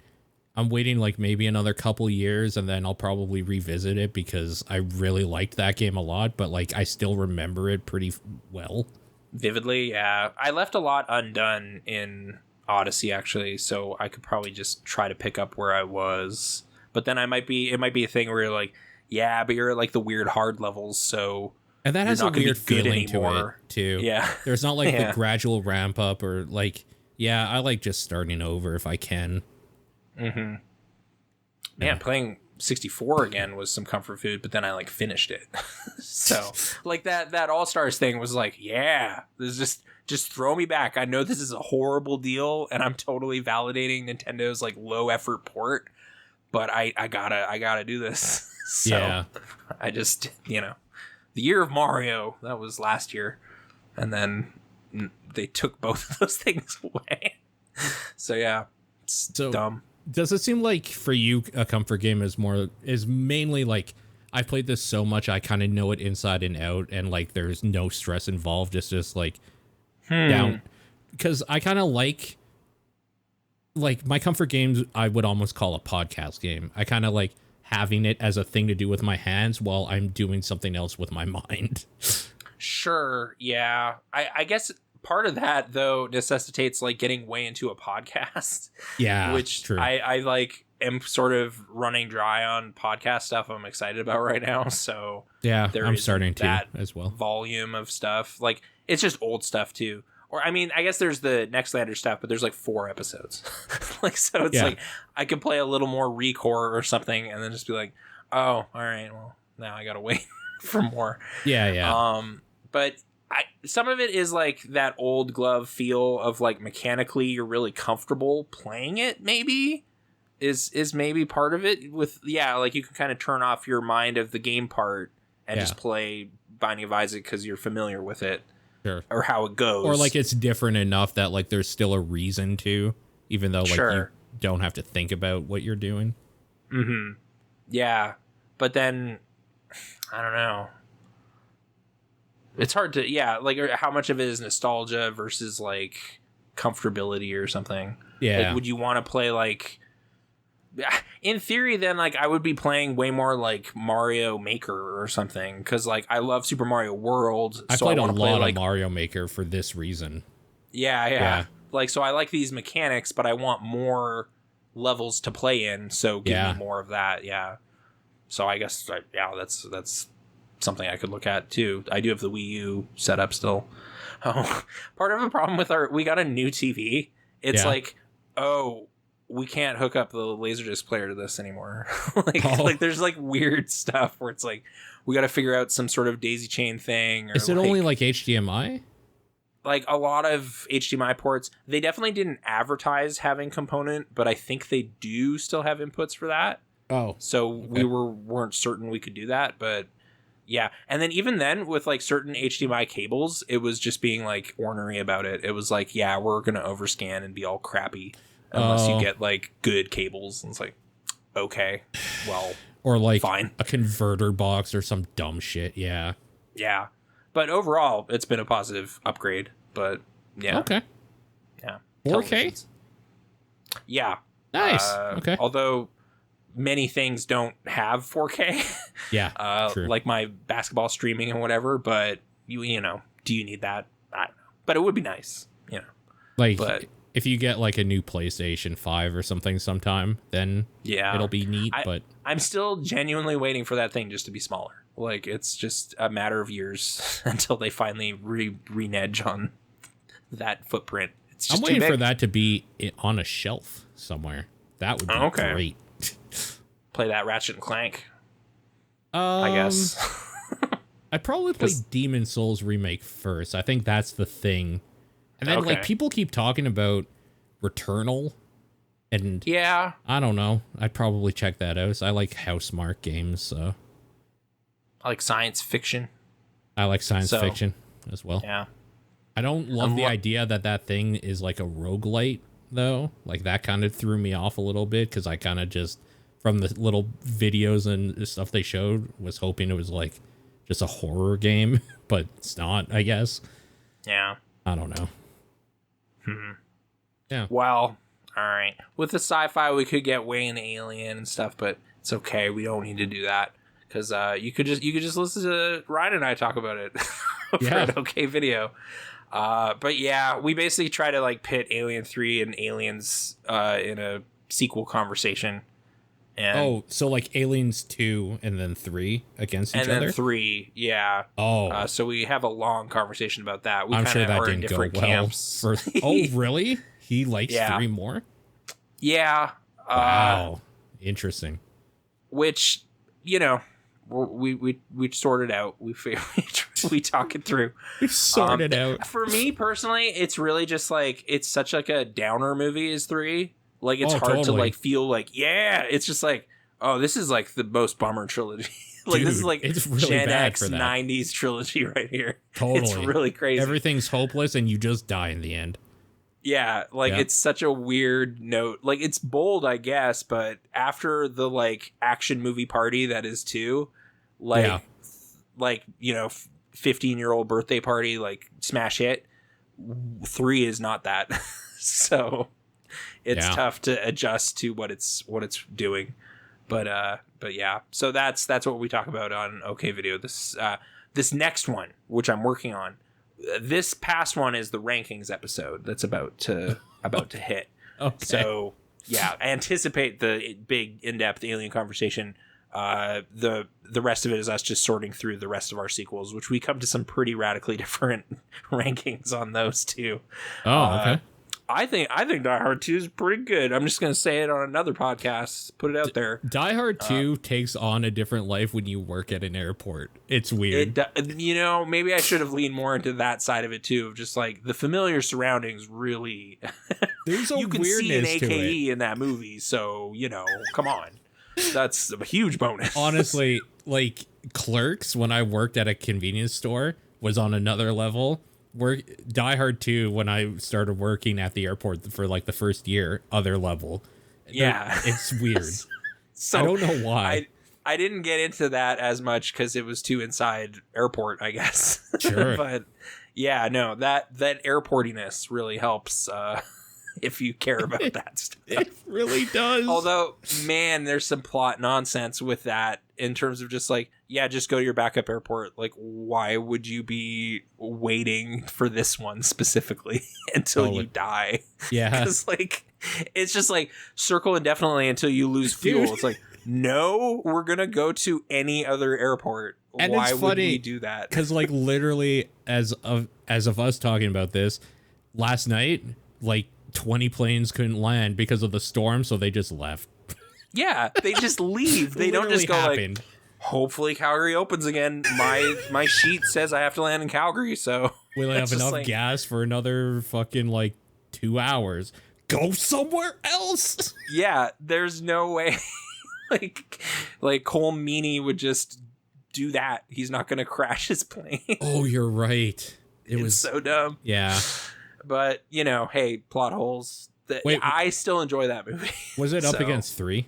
I'm waiting like maybe another couple years and then I'll probably revisit it because I really liked that game a lot, but like I still remember it pretty well. Vividly, yeah. I left a lot undone in Odyssey actually, so I could probably just try to pick up where I was. But then it might be a thing where you're like, yeah, but you're at like the weird hard levels, so and that has a weird feeling to it too. Yeah. There's not like the gradual ramp up or like, yeah, I like just starting over if I can. Mm-hmm. Man, playing 64 again was some comfort food, but then I like finished it. So like that All-Stars thing was like, yeah, this is just throw me back. I know this is a horrible deal and I'm totally validating Nintendo's like low effort port, but I gotta do this. So yeah. I just, the year of Mario, that was last year, and then they took both of those things away. So yeah, it's dumb. Does it seem like for you a comfort game is mainly like I played this so much I kind of know it inside and out and like there's no stress involved, it's just like down, because I kind of like my comfort games I would almost call a podcast game. I kind of like having it as a thing to do with my hands while I'm doing something else with my mind. Sure, yeah. I guess part of that though necessitates like getting way into a podcast. Yeah, which true. I like am sort of running dry on podcast stuff I'm excited about right now. So yeah, I'm starting to as well. Volume of stuff, like it's just old stuff too. Or I mean, I guess there's the Nextlander stuff, but there's like 4 episodes. Like so, it's like I could play a little more Recore or something, and then just be like, oh, all right, well now I gotta wait for more. Yeah. But some of it is like that old glove feel of like mechanically you're really comfortable playing it, maybe is maybe part of it with, like you can kind of turn off your mind of the game part and just play Binding of Isaac because you're familiar with it. Sure. Or how it goes. Or like it's different enough that like there's still a reason to, even though like you don't have to think about what you're doing. Mm-hmm. Yeah. But then I don't know. It's hard to, like how much of it is nostalgia versus like comfortability or something. Yeah. Like, would you want to play like, in theory, then like I would be playing way more like Mario Maker or something, because like I love Super Mario World. I played a lot of Mario Maker for this reason. Yeah. Like, so I like these mechanics, but I want more levels to play in. So give me more of that. Yeah. So I guess that's something I could look at too. I do have the Wii U set up still. Oh, part of the problem with we got a new TV. It's like, we can't hook up the Laserdisc player to this anymore. Like there's like weird stuff where it's like we got to figure out some sort of daisy chain thing. Or is it only like HDMI? Like a lot of HDMI ports. They definitely didn't advertise having component, but I think they do still have inputs for that. Oh, so we weren't certain we could do that, but yeah. And then even then with like certain HDMI cables, it was just being like ornery about it. It was like, we're going to overscan and be all crappy unless you get like good cables. And it's like, okay, well, or like fine. A converter box or some dumb shit. Yeah. Yeah. But overall, it's been a positive upgrade. But yeah. Okay. Yeah. 4K? Yeah. Nice. Okay. Although many things don't have 4K. Yeah. True. Like my basketball streaming and whatever. But you know, do you need that? I don't know. But it would be nice, Like, if you get like a new PlayStation 5 or something sometime, then it'll be neat. But I'm still genuinely waiting for that thing just to be smaller. Like, it's just a matter of years until they finally renege on that footprint. It's just I'm waiting for that to be on a shelf somewhere. That would be great. Play that Ratchet and Clank, I guess. I'd probably play Demon Souls Remake first. I think that's the thing. And then, like, people keep talking about Returnal. And I don't know. I'd probably check that out. So I like Housemarque games, so. I like science fiction. I like science fiction as well. Yeah. I don't love the idea that thing is like a roguelite, though. Like, that kind of threw me off a little bit, because I kind of just, from the little videos and stuff they showed, was hoping it was like just a horror game, but it's not, I guess. Yeah. I don't know. Yeah. Well, all right. With the sci-fi, we could get way into Alien and stuff, but it's okay. We don't need to do that because you could just listen to Ryan and I talk about it for an okay video. But yeah, we basically try to like pit Alien 3 and Aliens in a sequel conversation. And so like Aliens 2 and then 3 against each other? And then 3, yeah. So we have a long conversation about that. We I'm sure that are didn't in different go well. camps. Oh, really? He likes 3 more? Yeah. Wow. Interesting. Which, you know, we sorted out. We talk it through. We sorted out. For me personally, it's really just like it's such like a downer movie is 3. Like it's hard to like feel like it's just like this is like the most bummer trilogy. Like Dude, this is like it's really Gen bad X for that. 90s trilogy right here. Totally. It's really crazy. Everything's hopeless and you just die in the end. Yeah, like it's such a weird note. Like it's bold, I guess, but after the like action movie party that is 2, like 15-year-old birthday party, like smash hit, 3 is not that. So it's tough to adjust to what it's doing. But yeah. So that's what we talk about on OK Video. This next one, which I'm working on. This past one is the rankings episode that's about to hit. Okay. So yeah, I anticipate the big in-depth Alien conversation. The rest of it is us just sorting through the rest of our sequels, which we come to some pretty radically different rankings on those too. Oh, okay. I think Die Hard 2 is pretty good. I'm just going to say it on another podcast. Put it out there. Die Hard 2 takes on a different life when you work at an airport. It's weird. Maybe I should have leaned more into that side of it too. Of just like the familiar surroundings really. There's a you can weirdness see an to AKE it. in that movie. So, come on. That's a huge bonus. Honestly, like Clerks, when I worked at a convenience store, was on another level. Die Hard 2, when I started working at the airport for like the first year, other level. Yeah. It's weird. So I don't know why. I didn't get into that as much because it was too inside airport, I guess. Sure. But yeah, no, that airportiness really helps if you care about that stuff. It really does. Although, man, there's some plot nonsense with that in terms of just like, just go to your backup airport. Like, why would you be waiting for this one specifically until you die? Yeah. Because, like, it's just like circle indefinitely until you lose fuel. Dude. It's like, no, we're going to go to any other airport. And why it's would funny, we do that? Because, like, literally, as of us talking about this, last night, like, 20 planes couldn't land because of the storm, so they just left. Yeah, they just leave. They don't just go happened. like, hopefully Calgary opens again. My sheet says I have to land in Calgary, so we'll have enough gas for another fucking like 2 hours. Go somewhere else. Yeah, there's no way. like Cole Meany would just do that. He's not going to crash his plane. Oh, you're right. It was so dumb. Yeah. But, hey, plot holes. Wait, I still enjoy that movie. Was it up against 3?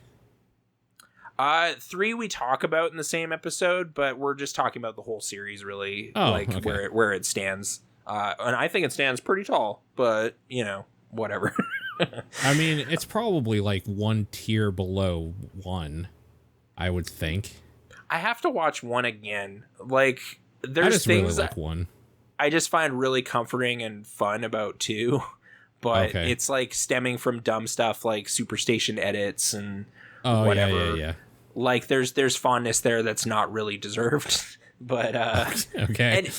3 we talk about in the same episode, but we're just talking about the whole series, really. Okay. Where it stands. And I think it stands pretty tall, but, whatever. I mean, it's probably like 1 tier below 1, I would think. I have to watch 1 again. Like, there's I just things really like 1. I just find really comforting and fun about 2, but it's like stemming from dumb stuff like Superstation edits and whatever. Yeah. Like there's fondness there that's not really deserved, but okay.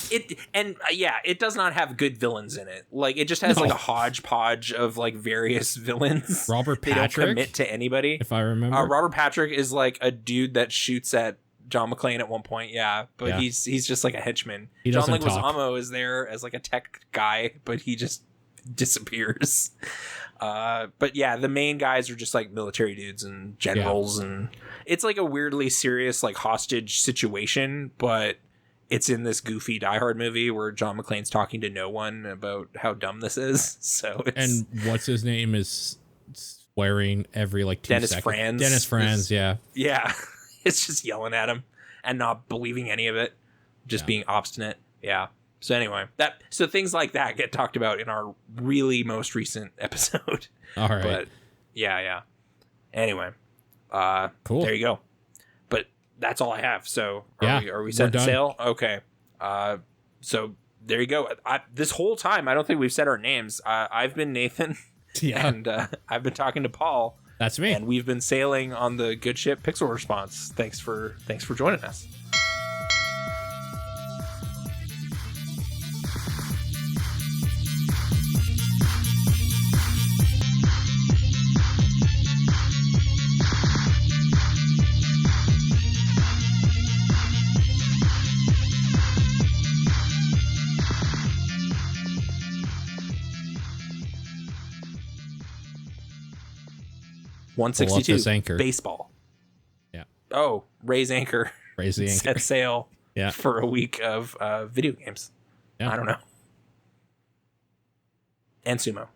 And it does not have good villains in it. Like it just has like a hodgepodge of like various villains. Robert Patrick, they don't commit to anybody. If I remember, Robert Patrick is like a dude that shoots at John McClane at one point, but he's just like a henchman. John Leguizamo is there as like a tech guy, but he just disappears. But yeah, the main guys are just like military dudes and generals, and it's like a weirdly serious like hostage situation, but it's in this goofy Die Hard movie where John McClane's talking to no one about how dumb this is. So and what's his name is swearing every like 2 seconds. Dennis Franz, yeah. It's just yelling at him and not believing any of it, just being obstinate. Yeah. So anyway, so things like that get talked about in our really most recent episode. All right. Yeah. Anyway, Cool. there you go. But that's all I have. So are we we're set done. sail? Okay. So there you go. This whole time, I don't think we've said our names. I've been Nathan, and I've been talking to Paul. That's me. And we've been sailing on the good ship Pixel Response. Thanks for joining us. Pull up this 162 anchor. baseball. Yeah. Oh, raise anchor. Raise the anchor. Set sail. Yeah. For a week of video games. Yeah. I don't know. And sumo.